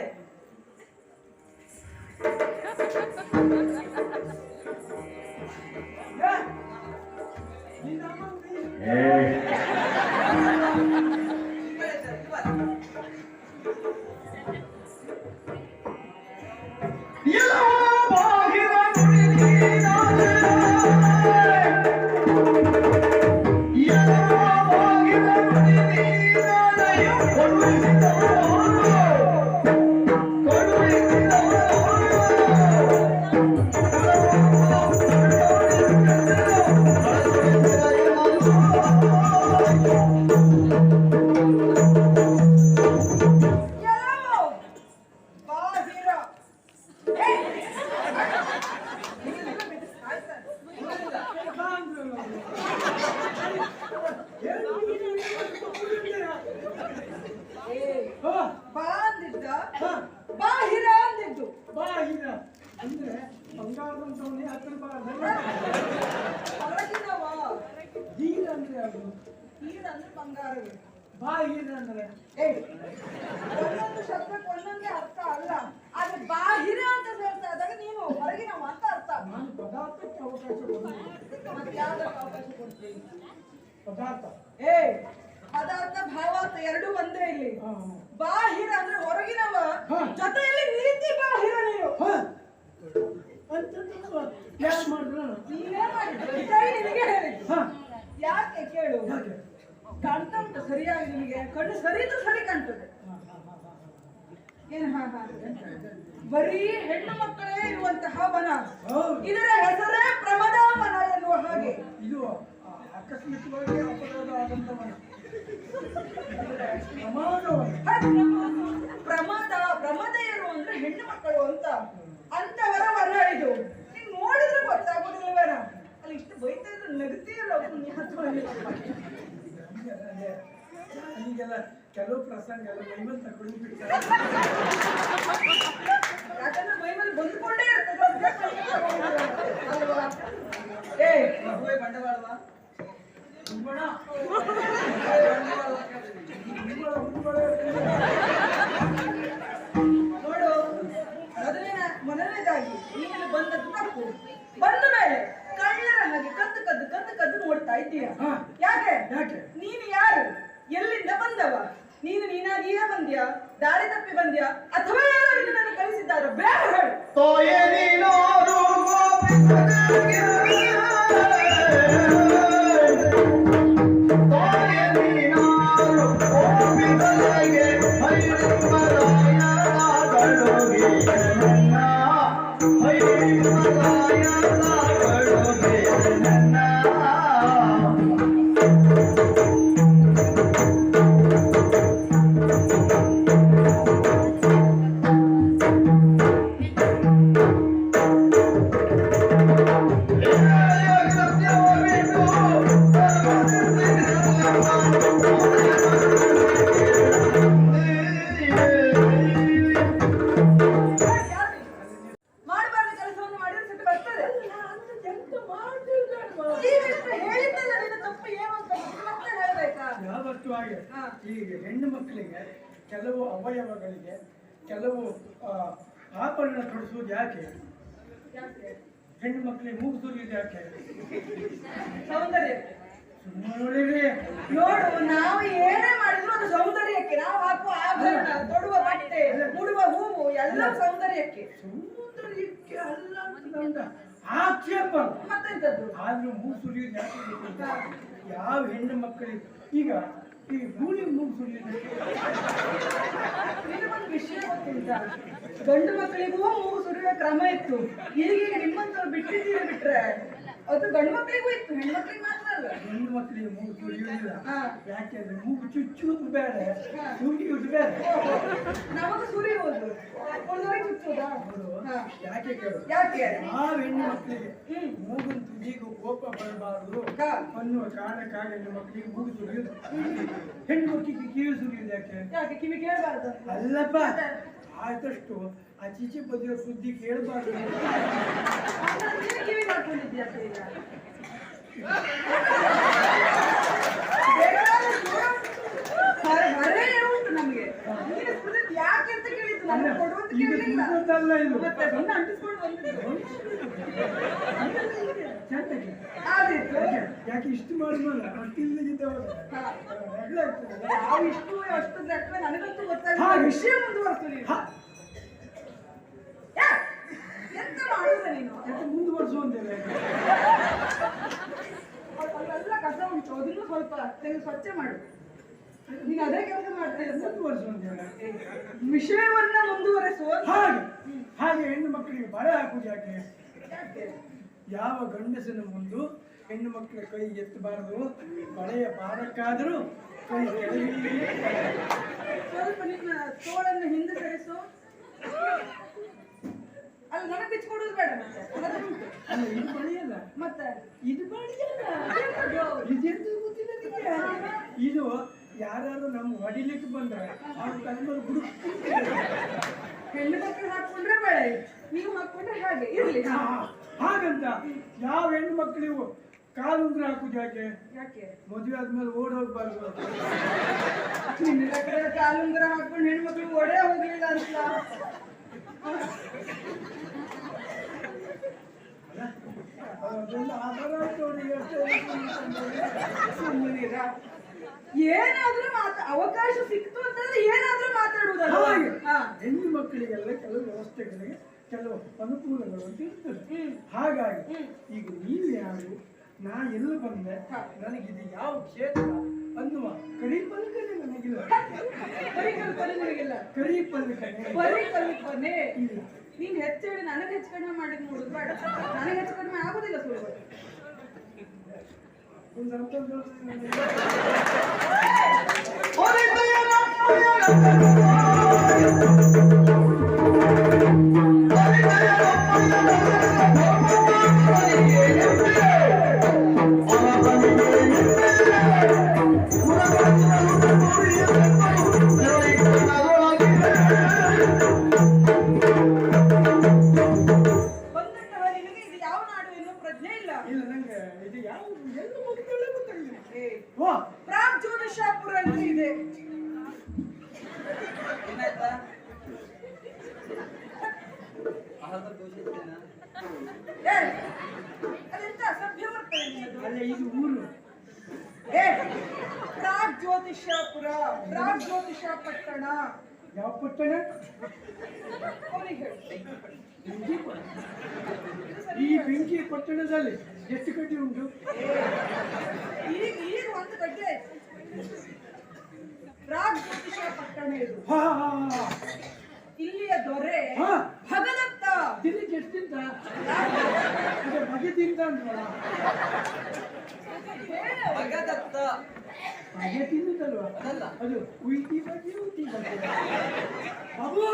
ಬಾಹಿರ ಅಂದಿದ್ದು. ಬಾಹಿರ ಅಂದ್ರೆ ಬಂಗಾರದಂತವನ್ನೇ ಹತ್ತಿರ ಹೊರಗಿನವ. ಹೀರ ಅಂದ್ರೆ ಅದು. ಹೀರ ಅಂದ್ರೆ ಬಂಗಾರವೇ. ಬಾಹಿರ ಅಂದ್ರೆ ಒಂದೊಂದು ಶಬ್ದಕ್ಕೆ ಒಂದೊಂದೇ ಅರ್ಥ ಅಲ್ಲ. ಆದ್ರೆ ಬಾಹಿರ ಅಂತ ಹೇಳ್ತಾ ಇದ್ದಾಗ ನೀನು ಹೊರಗಿನವ ಅಂತ ಅರ್ಥ. ನಾನು ಪದಾರ್ಥಕ್ಕೆ ಅವಕಾಶ ಕೊಡ್ತೀನಿ. ಮತ್ತೆ ಯಾವ್ದಕ್ಕೆ ಅವಕಾಶ ಕೊಡ್ತೀನಿ? ಪದಾರ್ಥ ಪದಾರ್ಥ ಭಾವಾರ್ಥ ಎರಡೂ ಒಂದೇ ಇಲ್ಲಿ. ಬಾಹಿರ ಅಂದ್ರೆ ಹೊರಗಿನವ, ಜೊತೆಯಲ್ಲಿ ನೀತಿ ಬಾಹಿರ ನೀನು. ಯಾಕೆ ಮಾಡಿದ್ರು? ನೀನೇ ಮಾಡಿದ್ದು. ಕೈ ನಿನಗೆ ಹೇಳಿದ್ದು. ಯಾಕೆ ಕೇಳು? ಕಾಣ್ತಾ ಉಂಟು ಸರಿಯಾಗಿ ನಿನಗೆ? ಕಣ್ಣು ಸರಿ ಇದ್ರೆ ಸರಿ ಕಾಣ್ತದೆ. ಏನ್ ಬರೀ ಹೆಣ್ಣು ಮಕ್ಕಳೇ ಇರುವಂತಹ ವನ, ಹೌದು. ಇದರ ಹೆಸರೇ ಪ್ರಮದಾವನ ಎನ್ನುವ ಹಾಗೆ. ಇದು ಆಕಸ್ಮಿಕವಾಗಿ ಅಪರಾಧ ಆದಂತ ಮನೆ. ಪ್ರಮದೆಯರು ಅಂದ್ರೆ ಹೆಣ್ಣು ಮಕ್ಕಳು ಅಂತವರ ವನ ಇದು. ನೀನ್ ನೋಡಿದ್ರೆ ಗೊತ್ತಾಗೋದಿಲ್ಲವೇನ? ಅಲ್ಲಿ ಇಷ್ಟು ಬೈತಾ ಇದ್ರೆ ನಗುತ್ತೀಯಲ್ಲ ಈಗೆಲ್ಲ ಕೆಲವು ಪ್ರಸಂಗ ಎಲ್ಲ ಮೈಮಲ್ ತಗೊಂಡು ಬಿಡ್ತಾರೆ. ಯಾಕಂದ್ರೆ ಮೈಮೇಲೆ ಬಂದ್ಕೊಂಡೇ ಇರ್ತದೆ. ಮಗುವೆ ಬಂಡವಾಳವಾ? ನೋಡು, ಮೊದಲನೇದಾಗಿ ನೀನು ಬಂದದ್ದು ತಪ್ಪು. ಬಂದ ಮೇಲೆ ಕಳ್ಳರ ಹಾಗೆ ಕದ್ದು ನೋಡ್ತಾ ಇದ್ದೀಯ. ಯಾಕೆ? ನೀನು ಯಾರು? ಎಲ್ಲಿಂದ ಬಂದವ? ನೀನಾಗಿಯೇ ಬಂದ್ಯಾ? ದಾರಿ ತಪ್ಪಿ ಬಂದ್ಯಾ? ಅಥವಾ ಯಾರು ನಿನ್ನನ್ನು ಕಳಿಸಿದ್ದಾರ? ಬೇಡ ಹೇಳು. ತೋಯೆ ನೀನೋರು ಮಾಡಬಾರ್ದು ಕೆಲಸವನ್ನು ಮಾಡಿದ್ರೆ ಸಿಟ್ಟು ಬರ್ತದೆ. ಹೇಳಿದ್ದಲ್ಲ ನಿನ್ನ ತಪ್ಪು ಏನು ಅಂತ ಮತ್ತೆ ಹೇಳ್ಬೇಕಾ? ಯಾವತ್ತೂ ಹಾಗೆ ಈಗ ಹೆಣ್ಣು ಮಕ್ಕಳಿಗೆ ಕೆಲವು ಅವಯವಗಳಿಗೆ ಕೆಲವು ಆಭರಣ ತೊಡಿಸುವುದು ಯಾಕೆ? ಹೆಣ್ಣು ಮಕ್ಕಳಿಗೆ ಮೂಗು ಸುರಿಯುವುದು ಯಾಕೆ? ಸೌಂದರ್ಯ. ಸುಮ್ಮನೆ ನೋಡು, ನಾವು ಏನೇ ಮಾಡಿದ್ರು ಅದು ಸೌಂದರ್ಯಕ್ಕೆ. ನಾವು ಹಾಕುವ ಆಭರಣ, ತೊಡುವ ಬಟ್ಟೆ, ಮುಡುವ ಹೂವು ಎಲ್ಲ ಸೌಂದರ್ಯಕ್ಕೆ. ಸೌಂದರ್ಯಕ್ಕೆ ಅಲ್ಲ ಅಂತ ಆಕ್ಷೇಪ. ಮತ್ತೆಂತದ್ದು? ಆದ್ರೂ ಮೂಗು ಸುರಿಯುವುದು ಯಾಕೆ ಗೊತ್ತಿಲ್ಲ? ಯಾವ ಹೆಣ್ಣು ಮಕ್ಕಳಿಗೆ ಈಗ ಈ ಗೂಳಿ ಮೂಗು ಸುರಿಯುವುದು ನಿನಗೊಂದು ವಿಷಯ ಗೊತ್ತಿಲ್ಲ, ಗಂಡು ಮಕ್ಕಳಿಗೂ ಮೂಗು ಸುರಿಯುವ ಕ್ರಮ ಇತ್ತು. ಈಗೀಗ ನಿಮ್ಮಂತವ್ರು ಬಿಟ್ರೆ ಅದು ಗಂಡು ಮಕ್ಕಳಿಗೂ ಇತ್ತು, ಹೆಣ್ಣು ಮಕ್ಕಳಿಗೆ ಮಾತ್ರ ಅಲ್ಲ. ಹೆಣ್ಣು ಮಕ್ಕಳಿಗೆ ಮೂಗು ಸುರಿಯುವುದಿಲ್ಲ. ಯಾಕೆಂದ್ರೆ ಮೂಗು ಚುಚ್ಚುವುದು ಬೇಡ, ಸುರಿಯುವುದು ಬೇಡ. ನಮಗೂ ಸುರಿಯುವುದು, ಉಳಿದವರಿಗೆ ಚುಚ್ಚುವುದಾ? ಯಾಕೆ ಕೇಳು? ಯಾಕೆ? ಆ ಹೆಣ್ಣು ಮಕ್ಕಳಿಗೆ ಮೂಗಿನ ತುದಿಗೂ ಕೋಪ ಬರಬಾರದು ಅನ್ನುವ ಕಾರಣಕ್ಕಾಗಿ ಹೆಣ್ಣು ಮಕ್ಕಳಿಗೆ ಮೂಗು ಸುರಿಯುವುದು. ಹೆಣ್ಣು ಮಕ್ಕಳಿಗೆ ಕಿವಿ ಸುರಿಯುವುದು ಯಾಕೆ? ಯಾಕೆ ಕಿವಿ ಕೇಳಬಾರ್ದು? ಅಲ್ಲಪ್ಪ, ಆದಷ್ಟು ಆಚೀಚೆ ಬದಿಯ ಸುದ್ದಿ ಕೇಳಬಾರ್ದು. ಕಿವಿ ಮಾಡ್ಕೊಂಡಿದ್ಯಾ? ಹೊರಗಡೆ ಉಂಟು ನಮ್ಗೆ. ಯಾಕೆ ಅಂತ ಕೇಳಿದ್ದು, ನಮ್ಗೆ ಕೊಡುವಂತ ಕೇಳಿಲ್ಲ. ಇದು ಮತ್ತೆ ನಿನ್ನ ಅಂಟಿಸ್ಕೊಂಡು ಬಂದಿದ್ದು ಚಂದಕ್ಕೆ ಆದಿತ್ತು. ಯಾಕೆ ಇಷ್ಟು ಮಾಡಿದ್ವಲ್ಲ ಅಷ್ಟಿಲ್ಲದಿದ್ದವಾಗ ನಾವು ಇಷ್ಟು ಅಷ್ಟು ನನಗಂತೂ ಗೊತ್ತಾಗ ವಿಷಯ ಮುಂದುವರ್ಸ್ತೀನಿ. ಎಂತ ಮಾಡುದ ನೀನು? ಯಾಕೆ ಮುಂದುವರ್ಸುವಂತೇವೆ? ಅಲ್ಲೆಲ್ಲ ಕಸ ಉಂಟು, ಅದನ್ನು ಸ್ವಲ್ಪ ತೆಗೆದು ಸ್ವಚ್ಛ ಮಾಡು. ನೀನು ಅದೇ ಕೆಲಸ ಮಾಡ್ತೇನೆ. ಮುಂದುವರ್ಸುವಂತೇವೆ ವಿಷಯವನ್ನ ಮುಂದುವರೆಸುವ ಹಾಗೆ ಹೆಣ್ಣು ಮಕ್ಕಳಿಗೆ ಬಳೆ ಹಾಕುವುದು ಯಾಕೆ? ಯಾವ ಗಂಡಸನ ಮುಂದೆ ಹೆಣ್ಣು ಮಕ್ಕಳ ಕೈ ಎತ್ತಬಾರದು. ಬಳೆಯ ಭಾರಕ್ಕಾದರೂ ಕೈ ಕೆಳಗೆ ಸ್ವಲ್ಪ ನಿನ್ನ ತೋಳನ್ನು ಹಿಂದೆ ಸರಿಸು. ಅಲ್ಲಿ ನನಗೆ ಬಿಚ್ಕೊಡೋದು ಬೇಡ. ಮತ್ತೆ ಅಲ್ಲ, ಇದು ಬಳೆಯಲ್ಲ. ಮತ್ತೆ ಇದು ಬಳೆಯಲ್ಲ. ಇದೆಂತ ಗೊತ್ತಿಲ್ಲ ನಿಮಗೆ? ಇದು ಯಾರು ನಮ್ಮ ಹೊಡಿಲಿಕ್ಕೆ ಬಂದ್ರೆ ಅವ್ರ ತಲೆಮೇಲೆ ಗುಡು ಹೆಣ್ಣು ಮಕ್ಕಳು ಹಾಕೊಂಡ್ರೆ ಬೇಡ, ನೀವು ಹಾಕೊಂಡ್ರೆ ಹಾಗೆ ಇರ್ಲಿ. ಹಾಗಂತ ಯಾವ ಹೆಣ್ಣು ಮಕ್ಕಳಿಗೂ ಕಾಲುಂಗ್ರ ಹಾಕುದು ಯಾಕೆ? ಯಾಕೆ? ಮದುವೆ ಆದ್ಮೇಲೆ ಓಡೋಗ್ಬಾರ್ದು. ನಿನ್ನ ಕಡೆ ಕಾಲುಂಗರ ಹಾಕೊಂಡು ಹೆಣ್ಣು ಮಕ್ಕಳು ಒಡೆ ಹೋಗ್ಲಿಲ್ಲ ಅಂತ ಏನಾದ್ರೂ ಅವಕಾಶ ಸಿಕ್ತು ಅಂತಂದ್ರೆ ಏನಾದ್ರೂ ಮಾತಾಡುವುದಲ್ಲ. ಹೆಣ್ಣು ಮಕ್ಕಳಿಗೆಲ್ಲ ಕೆಲವು ವ್ಯವಸ್ಥೆಗಳಿಗೆ ಕೆಲವು ಅನುಕೂಲಗಳು ಅಂತ ಇರ್ತದೆ. ಹಾಗಾಗಿ ಈಗ ನೀವು ಯಾರು, ನಾ ಎಲ್ಲ ಬಂದೆ, ನನಗಿದು ಯಾವ ಕ್ಷೇತ್ರ ಅನ್ನುವ ಕಡಿಪಲ್ಕನೆ ನನಗಿಲ್ಲ. ಕೊನೆ ನಿನಗಿಲ್ಲ. ಕರಿ ಪಲ್ಲು ಕಣೆ. ಬರೀ ಕಲ್ಲು ಕೊನೆ. ನೀನ್ ಹೆಚ್ಚು ಹೇಳಿ ನನಗೆ ಹೆಚ್ಚು ಕಡಿಮೆ ಮಾಡಿದ್ ನೋಡುದು ಬೇಡ. ನನಗೆ ಹೆಚ್ಚು ಕಡಿಮೆ ಆಗುದಿಲ್ಲ ಸುಳ್ಳು. ಒಂದು ಅರ್ಥ ಇಲ್ಲ ನಂಗೆ ಇದು ಯಾವ ಎಲ್ಲ ಮುಗಿದೊಳ್ಳೆ ಗೊತ್ತಾಗಿಲ್ಲ. ವಾ ಪ್ರಾಗ್ ಜ್ಯೋತಿಷಾಪುರ ಅಂತ ಇದೆ. ಏನಾಯ್ತಾ ಆಹಾರದ ದೋಷ ಇದ್ದೇನಾ? ಏ, ಅದೆಂತ ಅಸಭ್ಯ ಬರ್ತದೆ ನಿನ್ನದು? ಅಲ್ಲ ಇದು ಊರು. ಏ, ಪ್ರಾಗ್ ಜ್ಯೋತಿಷಾಪುರ, ಪ್ರಾಗ್ ಜ್ಯೋತಿಷ ಪಟ್ಟಣ. ಯಾವ ಪಟ್ಟಣ? ಅವನಿಗೆ ಹೇಳು. ಬೆಂಕಿ ಪಟ್ಟಣ. ಈ ಬೆಂಕಿ ಪಟ್ಟಣದಲ್ಲಿ ಎಷ್ಟು ಕಡ್ಡಿ ಉಂಟು? ಈಗ ಒಂದು ಗಡ್ಡೆ ಆಯ್ತು. ಪ್ರಾಗ್ ಜ್ಯೋತಿಷ ಪಟ್ಟಣ ಇದು. ಹಾ ಇಲ್ಲಿಯ ದೊರೆ ಹಾ. ಭಗದತ್ತ. ದಿನಕ್ಕೆ ಎಷ್ಟು ತಿಂತ? ಅದೇ ಬಗೆ ತಿಂತ ಅಂದ್ರಲ್ಲ. ಭಗದತ್ತ ಬಗೆ ತಿನ್ನುತ್ತಲ್ವಾ? ಅದಲ್ಲ. ಅದು ಉಲ್ಟಿ ಬಗೆ ಉಲ್ಟಿ ಬಗೆ. ಅಬ್ಬಾ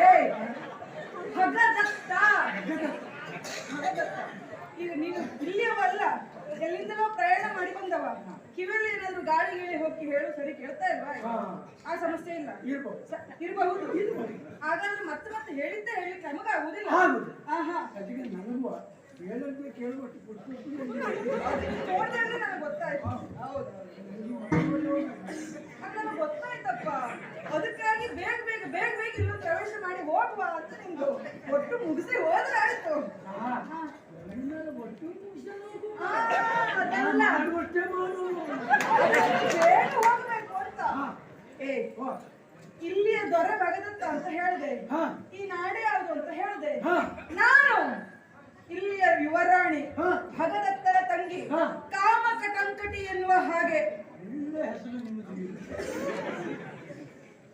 ಏಯ್, ಭಗದತ್ತ. ಭಗದತ್ತ. ಈಗ ನೀನು ಇಲ್ಲಿಯವಲ್ಲ, ಎಲ್ಲಿಂದಲೋ ಪ್ರಯಾಣ ಮಾಡಿ ಬಂದವ. ಕಿವಿಯಲ್ಲಿ ಏನಾದ್ರು ಗಾಳಿ ಗೀಳಿ ಹೋಗಿ ಹೇಳು, ಸರಿ ಕೇಳ್ತಾ ಇಲ್ವಾ? ಹಾ. ಆ ಸಮಸ್ಯೆ ಇಲ್ಲ. ಇರ್ಬೋದು. ಇರಬಹುದು. ಇರ್ಬೋದು. ಹಾಗಾದ್ರೆ ಮತ್ತೆ ಮತ್ತೆ ಹೇಳಿದ್ದೆ ಹೇಳಿಕ್ಕೆ ನಮಗಾಗುದಿಲ್ಲ. ಆಗುದು. ಆಹಾ. ಅದಕ್ಕೆ ನನಗೂ ಹೇಳೋದು ಕೇಳುವಷ್ಟು ಪುಸ್ತಕ ನೋಡಿದ್ರೆ ನನಗೆ ಗೊತ್ತಾಯ್ತು. ಹೌದು, ನನಗೆ ಗೊತ್ತಾಯ್ತಪ್ಪ. ಅದಕ್ಕಾಗಿ ಬೇಗ ಬೇಗ ಬೇಗ ಬೇಗ ಇಲ್ಲಿ ಪ್ರವೇಶ ಮಾಡಿ ಹೋಗುವ ಅಂತ ನಿಮ್ದು ಒಟ್ಟು ಮುಗಿಸಿ ಹೋದ್ರೆ ಆಯ್ತು. ಒಟ್ಟು ಆ, ಅದೆಲ್ಲ ಅಷ್ಟೇ ಮಾಡು. ಬೇಗ ಹೋಗ್ಬೇಕು ಅಂತ. ಹಾ. ಏ, ವಾ. ಇಲ್ಲಿಯ ದೊರೆ ಭಗದತ್ತ ಅಂತ ಹೇಳಿದೆ. ಹಾ. ಈ ನಾಡೆ ಯಾವುದು ಅಂತ ಹೇಳಿದೆ. ಹಾ. ನಾನು ಇಲ್ಲಿಯ ಯುವರಾಣಿ ಹಾ. ಭಗದತ್ತರ ತಂಗಿ ಹಾ. ಕಾಮಕಟಂಕಟಿ ಎನ್ನುವ ಹಾಗೆ. ಒಳ್ಳೆ ಹೆಸರು ನಿಮ್ಮದು.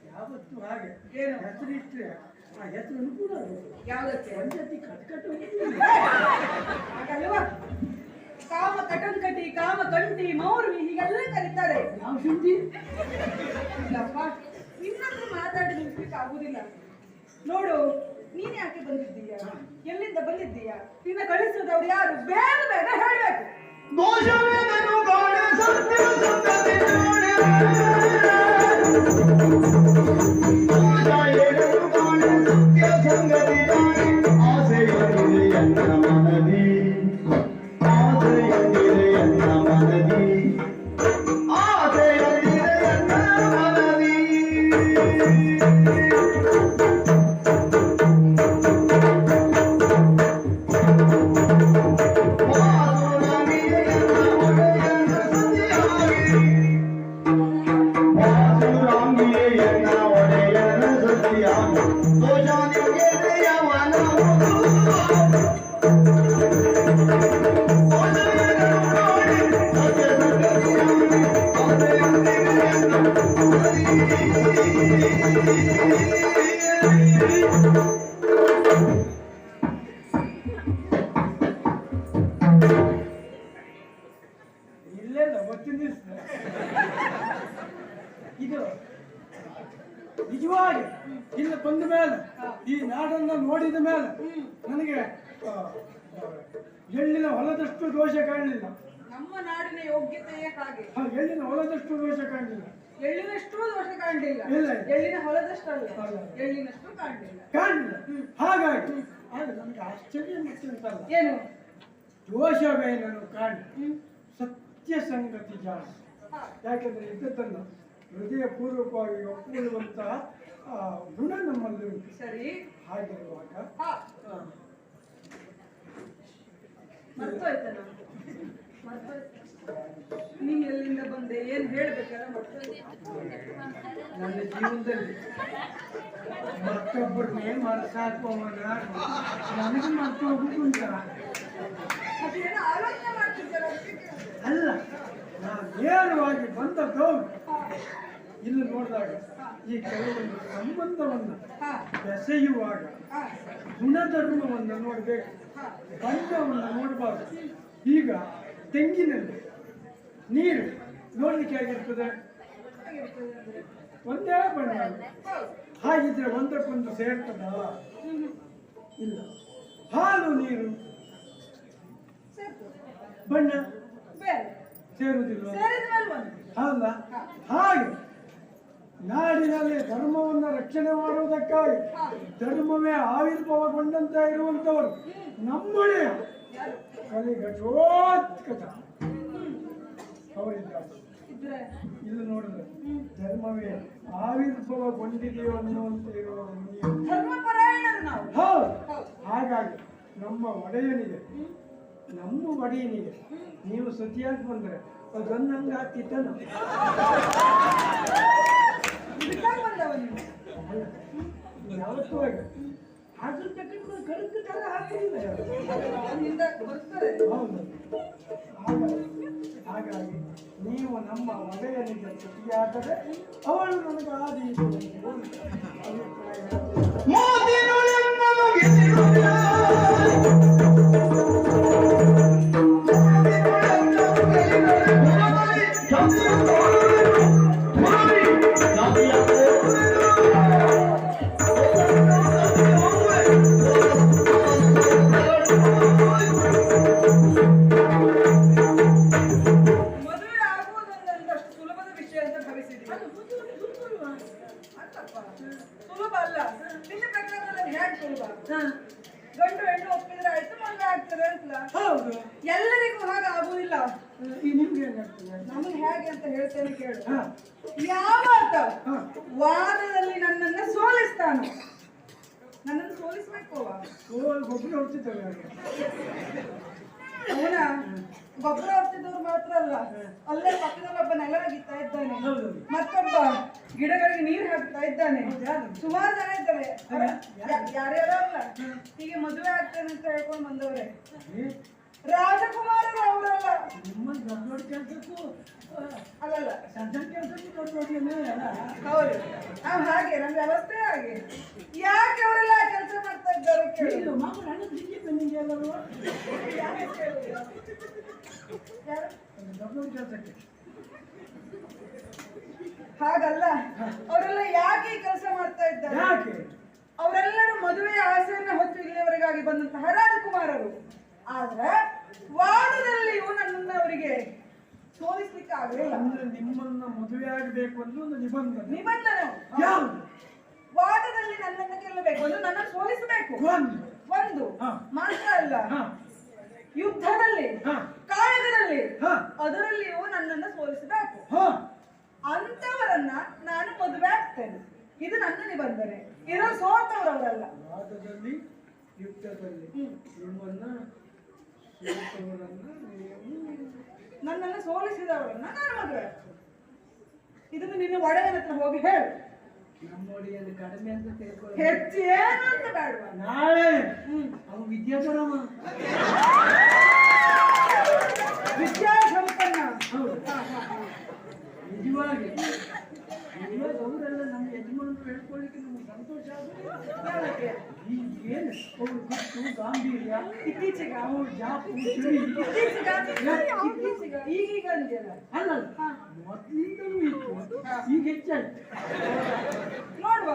ಯಾವತ್ತು ಹಾಗೆ ಏನು? ಹೆಸರು ಇಟ್ಟರೆ ಆ ಹೆಸರು ಅನುಕೂಲ ಆಗುತ್ತೆ. ಯಾವುದಕ್ಕೆ? ಒಂದ್ಸತಿ ಕಟ್ಕಟ್ಟು ಹಾಗಲ್ವಾ? ಕಾಮ ಕಟಂಕಟಿ, ಕಾಮ ಕಂಟಿ, ಮೌರ್ವಿ ಹೀಗೆಲ್ಲ ಕರೀತಾರೆ. ಯಾವ ಸುದ್ದಿ? ಇಲ್ಲಪ್ಪ, ಇನ್ನೊಂದು ಮಾತಾಡಿ ನಿಲ್ಸಲಿಕ್ಕೆ ಆಗುದಿಲ್ಲ. ನೋಡು, ನೀನ್ ಯಾಕೆ ಬಂದಿದ್ದೀಯಾ? ಎಲ್ಲಿಂದ ಬಂದಿದ್ದೀಯಾ? ನಿನ್ನ ಕಳಿಸಿದವ್ರು ಯಾರು? ಬೇಗ ಬೇಗ ಹೇಳ್ಬೇಕು. ದೋಷವೇನನು ಕಾಣ ಸತ್ಯ ಸಂಗತಿ ನೋಡಿ. ದೋಷ ಏನನು ಕಾಣ ಸತ್ಯ ಸಂಗತಿ ಜಾಣಿ. ಆಸೆಯೊಂದಿದೆ ಎನ್ನ ಮನದಿ, ಆಸೆಯೊಂದಿದೆ ಎನ್ನ ಮನದಿ, ಆಸೆಯೊಂದಿದೆ ಎನ್ನ ಮನದಿ. ಇಲ್ಲೆಲ್ಲ ಒತ್ತಿನ ಇದು ನಿಜವಾಗಿ ಇಲ್ಲಿ ಬಂದ ಮೇಲೆ ಈ ನಾಡನ್ನು ನೋಡಿದ ಮೇಲೆ ನನಗೆ ಎಳ್ಳಿನ ಹೊಲದಷ್ಟು ದೋಷ ಕಾಣಲಿಲ್ಲ. ನಮ್ಮ ನಾಡಿನ ಯೋಗ್ಯತೆಯೇ ಹಾಗೆ. ಎಳ್ಳಿನ ಹೊಲದಷ್ಟು ದೋಷ ಕಾಣಲಿಲ್ಲ. ಎಳ್ಳಿನಷ್ಟು ದೋಷ ಕಾಣಲಿಲ್ಲ. ಇಲ್ಲ. ಎಳ್ಳಿನ ಹೊಲದಷ್ಟಲ್ಲ, ಅಲ್ಲ. ಎಳ್ಳಿನಷ್ಟು ಕಾಣಲಿಲ್ಲ. ಕಾಣಲಿಲ್ಲ. ಹಾಗಾಗಿ ಆದ್ರೆ ನನಗೆ ಆಶ್ಚರ್ಯ ಮತ್ತಂತಲ್ಲ, ಏನು? ದೋಷವೇನನ್ನು ಕಾಣಿ ಸತ್ಯ ಸಂಗತಿ ಜಾಸ್ತಿ. ಹಾ. ಯಾಕೆಂದ್ರೆ ಇದ್ದದ್ದನ್ನು ಹೃದಯ ಪೂರ್ವಕವಾಗಿ ಒಪ್ಪಿಕೊಳ್ಳುವಂತಹ ಗುಣ ನಮ್ಮಲ್ಲಿ ಉಂಟು. ಸರಿ. ಹಾಗಿರುವಾಗ ಹಾ. ಮರ್ತೋಯ್ತ ನಾನು? ಮರ್ತೋಯ್ತು. ನೀನ್ ಎಲ್ಲಿಂದ ಬಂದೆ, ಏನ್ ಹೇಳ್ಬೇಕಲ್ಲ ಮರ್ತೋಯ್ತು. ನನ್ನ ಜೀವನದಲ್ಲಿ ಮತ್ತೊಬ್ಬರನ್ನೇ ಮರೆಸಾಕುವವನ ನನಗೆ ಮರ್ತು ಹೋಗುದುಂಟ. ಅದೇನೋ ಆಲೋಚನೆ ಮಾಡ್ತಿದ್ದಾರೆ, ಅದಕ್ಕೆ ಕೇಳಿದೆ. ಅಲ್ಲ, ನಾನು ನೇರವಾಗಿ ಬಂದದ್ದು ಇಲ್ಲಿ ನೋಡಿದಾಗ ಈ ಕೆಲವೊಂದು ಸಂಬಂಧವನ್ನು ಹಾ ಬೆಸೆಯುವಾಗ ಹಾ ಗುಣಧರ್ಮವನ್ನು ನೋಡಬೇಕು, ಬಣ್ಣವನ್ನು ನೋಡಬಾರ್ದು. ಈಗ ತೆಂಗಿನಲ್ಲಿ ನೀರು ನೋಡ್ಲಿಕ್ಕೆ ಆಗಿರ್ತದೆ ಒಂದೇ ಬಣ್ಣ, ಹಾಗಿದ್ರೆ ಒಂದಕ್ಕೊಂದು ಸೇರ್ತದ? ಇಲ್ಲ. ಹಾಲು ನೀರು ಸೇರ್ತು ಬಣ್ಣ ಬೇರೆ ಸೇರುವುದಿಲ್ಲ, ಸೇರಿದ ಮೇಲೆ ಒಂದು ಹೌದಾ? ಹಾಗೆ ನಾಡಿನಲ್ಲಿ ಧರ್ಮವನ್ನು ರಕ್ಷಣೆ ಮಾಡುವುದಕ್ಕಾಗಿ ಧರ್ಮವೇ ಆವಿರ್ಭಾವಗೊಂಡಂತೆ ಇರುವಂತವರು ನಮ್ಮನೆ ಕಲಿಘಟೋತ್ಕಟ ಅವರಿದ್ದಾರೆ. ಇದ್ರೆ ಇಲ್ಲಿ ನೋಡಿದ್ರೆ ಧರ್ಮವೇ ಆವಿರ್ಭಾವಗೊಂಡಿದೆಯೋ ಅನ್ನುವಂತೆ ಇರುವವರು ನೀವು. ಧರ್ಮಪರಾಯಣರು ನಾವು. ಹೌದು. ಹೌದು. ಹಾಗಾಗಿ ನಮ್ಮ ಒಡೆಯನಿಗೆ ನೀವು ಸತಿಯಾಗಿ ಬಂದ್ರೆ ಅದನ್ನಂಗ ಹಾಕಿದ್ದನು ಇದಕ್ಕಾಗಿ ಬಂದವ ನೀವು. ಯಾವತ್ತೂ ಅದ್ರ ತಗೊಂಡು ಕರುಕು ತರ ಹಾಕಿಲ್ಲ. ಅಲ್ಲಿಂದ ಬರ್ತಾರೆ. ಹೌದು. ಹಾಗಾಗಿ ನೀವು ನಮ್ಮ ಒಡೆಯನಿಗೆ ಸತಿಯಾದರೆ ಅವಳು ನನಗೆ ಆದೀತು ಮದುವೆ ಆಗುವುದೊಂದಷ್ಟು ಸುಲಭದ ವಿಷಯ ಅಂತ ಭಾವಿಸಿದ್ದೀವಿ. ಅಲ್ಲಪ್ಪ, ಸುಲಭ ಅಲ್ಲ. ನಿನ್ನ ಪ್ರಕಾರದಲ್ಲಿ ಹೇಗೆ ಸುಲಭ? ಗಂಡು ಹೆಣ್ಣು ಒಪ್ಪಿದ್ರೆ ಆಯ್ತು, ಮದುವೆ ಆಗ್ತದೆ ಅಂತಲ್ಲ. ಹೌದು. ಎಲ್ಲರಿಗೂ ಹಾಗೆ ಆಗುವುದಿಲ್ಲ. ಈ ನಿಮ್ಗೆ ಏನಾಗ್ತದೆ? ನಮಗೆ ಹೇಗೆ ಅಂತ ಹೇಳ್ತೇನೆ ಕೇಳು. ಹಾ. ಯಾವತ್ತ ಹಾ. ವಾದದಲ್ಲಿ ನನ್ನನ್ನ ಸೋಲಿಸ್ತಾನು. ನನ್ನನ್ನು ಸೋಲಿಸ್ಬೇಕು ಅವ. ಗೊಬ್ಬರ ಹೊಡ್ತಿದ್ದೇವೆ ಅವನ ಗೊಬ್ಬರ ಹೊತ್ತಿದವ್ರು ಮಾತ್ರ ಅಲ್ಲ, ಅಲ್ಲೇ ಪಕ್ಕದಲ್ಲಿ ಒಬ್ಬ ನೆಲರಾಗಿತ್ತಾ ಇದ್ದಾನೆ, ಹೌದು. ಮತ್ತೊಬ್ಬ ಗಿಡಗಳಿಗೆ ನೀರು ಹಾಕ್ತಾ ಇದ್ದಾನೆ. ಸುಮಾರು ಜನ ಇದ್ದಾರೆ. ಯಾರ್ಯಾರೋ ಅಲ್ಲ, ಹೀಗೆ ಮದುವೆ ಆಗ್ತೇನೆ ಅಂತ ಹೇಳ್ಕೊಂಡು ಬಂದವ್ರೆ. ರಾಜಕುಮಾರರು ಅವರಲ್ಲ. ನಿಮ್ಮ ದೊಡ್ಡ ದೊಡ್ಡ ಕೆಲಸಕ್ಕೂ ಅಲ್ಲಲ್ಲ, ಸಣ್ಣ ಕೆಲಸಕ್ಕೂ ದೊಡ್ಡ ದೊಡ್ಡ ಹೌದು. ನಾವು ಹಾಗೆ, ನಮ್ಮ ವ್ಯವಸ್ಥೆ ಹಾಗೆ. ಯಾಕೆ ಅವರೆಲ್ಲ ಕೆಲಸ ಮಾಡ್ತಾ ಇದ್ದಾರೆ ಕೇಳಿ. ಮಕ್ಕಳು ಹಣ ತಿಂಡಿ ಬಂದಿಗೆ ಅಲ್ಲಲ್ವಾ? ಯಾಕೆ ಕೇಳುದು? ಯಾರು? ದೊಡ್ಡ ದೊಡ್ಡ ಕೆಲಸಕ್ಕೆ ಹಾಗಲ್ಲ, ಅವರೆಲ್ಲ ಯಾಕೆ ಈ ಕೆಲಸ ಮಾಡ್ತಾ ಇದ್ದಾರೆ? ಯಾಕೆ? ಅವರೆಲ್ಲರೂ ಮದುವೆಯ ಆಸೆಯನ್ನ ಹೊತ್ತು ಇಲ್ಲಿಯವರೆಗಾಗಿ ಬಂದಂತಹ ರಾಜಕುಮಾರರು. ಆದ್ರೆ ವಾದದಲ್ಲಿಯೂ ನನ್ನನ್ನ ಅವರಿಗೆ ಸೋಲಿಸ್ಲಿಕ್ಕೆ ಆಗಲಿಲ್ಲ. ಅಂದ್ರೆ ನಿಮ್ಮನ್ನ ಮದುವೆ ಆಗಬೇಕು ಅನ್ನೋ ಒಂದು ನಿಬಂಧನೆ. ಯಾವುದು? ವಾದದಲ್ಲಿ ನನ್ನನ್ನು ಗೆಲ್ಲಬೇಕು, ಒಂದು ನನ್ನನ್ನು ಸೋಲಿಸಬೇಕು. ಒಂದು ಹಾ. ಮಾತ್ರ ಅಲ್ಲ, ಹಾ. ಯುದ್ಧದಲ್ಲಿ, ಹಾ. ಕಾಳಗದಲ್ಲಿ, ಹಾ. ಅದರಲ್ಲಿಯೂ ನನ್ನನ್ನು ಸೋಲಿಸಬೇಕು. ಹಾ. ಅಂತವರನ್ನ ನಾನು ಮದುವೆ ಆಗ್ತೇನೆ. ಇದು ನನ್ನ ನಿಬಂಧನೆ. ಇರೋ ಸೋತವರವರಲ್ಲ. ವಾದದಲ್ಲಿ ಯುದ್ಧದಲ್ಲಿ ನಿಮ್ಮನ್ನ ನನ್ನನ್ನು ಸೋಲಿಸಿದವರನ್ನ ನಾನು ಮದುವೆ ಆಗ್ತೇನೆ. ಇದನ್ನು ನಿನ್ನ ಒಡೆಯನ ಹತ್ರ ಹೋಗಿ ಹೇಳು. ನಮ್ಮೊಡೆಯಲ್ಲಿ ಕಡಿಮೆ ಅಂತ ತಿಳ್ಕೊಳ್ಳಿ. ಹೆಚ್ಚು ಏನು ಅಂತ ಬೇಡವಾ? ನಾಳೆ ಅವು ವಿದ್ಯಾಧರಮ ವಿದ್ಯಾಸಂಪನ್ನ. ಹೌದು. ನಿಜವಾಗಿ ಇವಾಗ ಅವರೆಲ್ಲ ನಮ್ಮ ಯಜಮಾನರು ಹೇಳ್ಕೊಳ್ಳಿಕ್ಕೆ ನಮ್ಗೆ ಸಂತೋಷ ಆಗುತ್ತೆ. ಏನು ಅವ್ರು ಗುಟ್ಟು ಗಾಂಭೀರ್ಯ ಇತ್ತೀಚೆಗೆ ಅವ್ರು ಜಾಪು ಚಳಿ ಈಗೀಗ ಅಂದ್ಯಲ್ಲ. ಅಲ್ಲ ಮೊದಲಿಂದಲೂ ಇತ್ತು, ಈಗ ಹೆಚ್ಚಾಯ್ತು. ನೋಡುವ,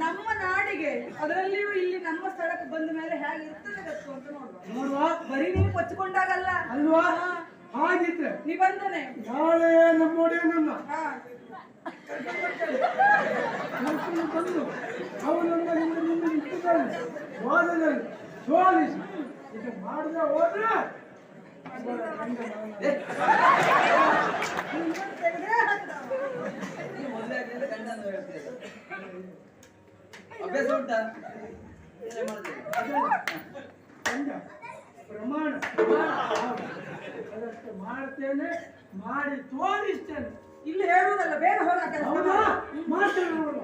ನಮ್ಮ ನಾಡಿಗೆ ಅದರಲ್ಲಿಯೂ ಇಲ್ಲಿ ನಮ್ಮ ಸ್ಥಳಕ್ಕೆ ಬಂದ ಮೇಲೆ ಹೇಗೆ ಇರ್ತದೆ ಗೊತ್ತು ಅಂತ ನೋಡುವ. ನೋಡುವ. ಬರೀ ನೀವು ಕೊಚ್ಚಿಕೊಂಡಾಗಲ್ಲ ಅಲ್ವಾ? ಹಾಗಿದ್ರೆ ನಿಬಂಧನೆ. ನಾಳೆ ನಮ್ಮೊಡೆಯನನ್ನ ಹಾ, ಕರ್ಕೊಂಡು ಬಂದು ಅವನನ್ನ ನಿನ್ನ ಇಟ್ಟಿದ್ದಾನೆ ವಾದದಲ್ಲಿ ಸೋಲಿಸಿ ಈಗ ಮಾಡದೆ ಹೋದ್ರೆ ತೆಗೆದೇ ಹಾಕ್ತಾವ. ಮದುವೆ ಆಗ್ಲಿಲ್ಲ ಗಂಡನ್ನು ಹೇಳ್ತೀರ. ಅಭ್ಯಾಸ ಉಂಟಾ? ಏನೇ ಮಾಡ್ತೀರಿ? ಗಂಡ ಪ್ರಮಾಣ ಅದಕ್ಕೆ ಮಾಡ್ತೇನೆ, ಮಾಡಿ ತೋರಿಸ್ತೇನೆ. ಇಲ್ಲಿ ಹೇಳುವುದಲ್ಲ, ಬೇಗ ಹೋಗ. ಹೌದಾ? ಮಾಡ್ತೇನೆ ನೋಡುವ.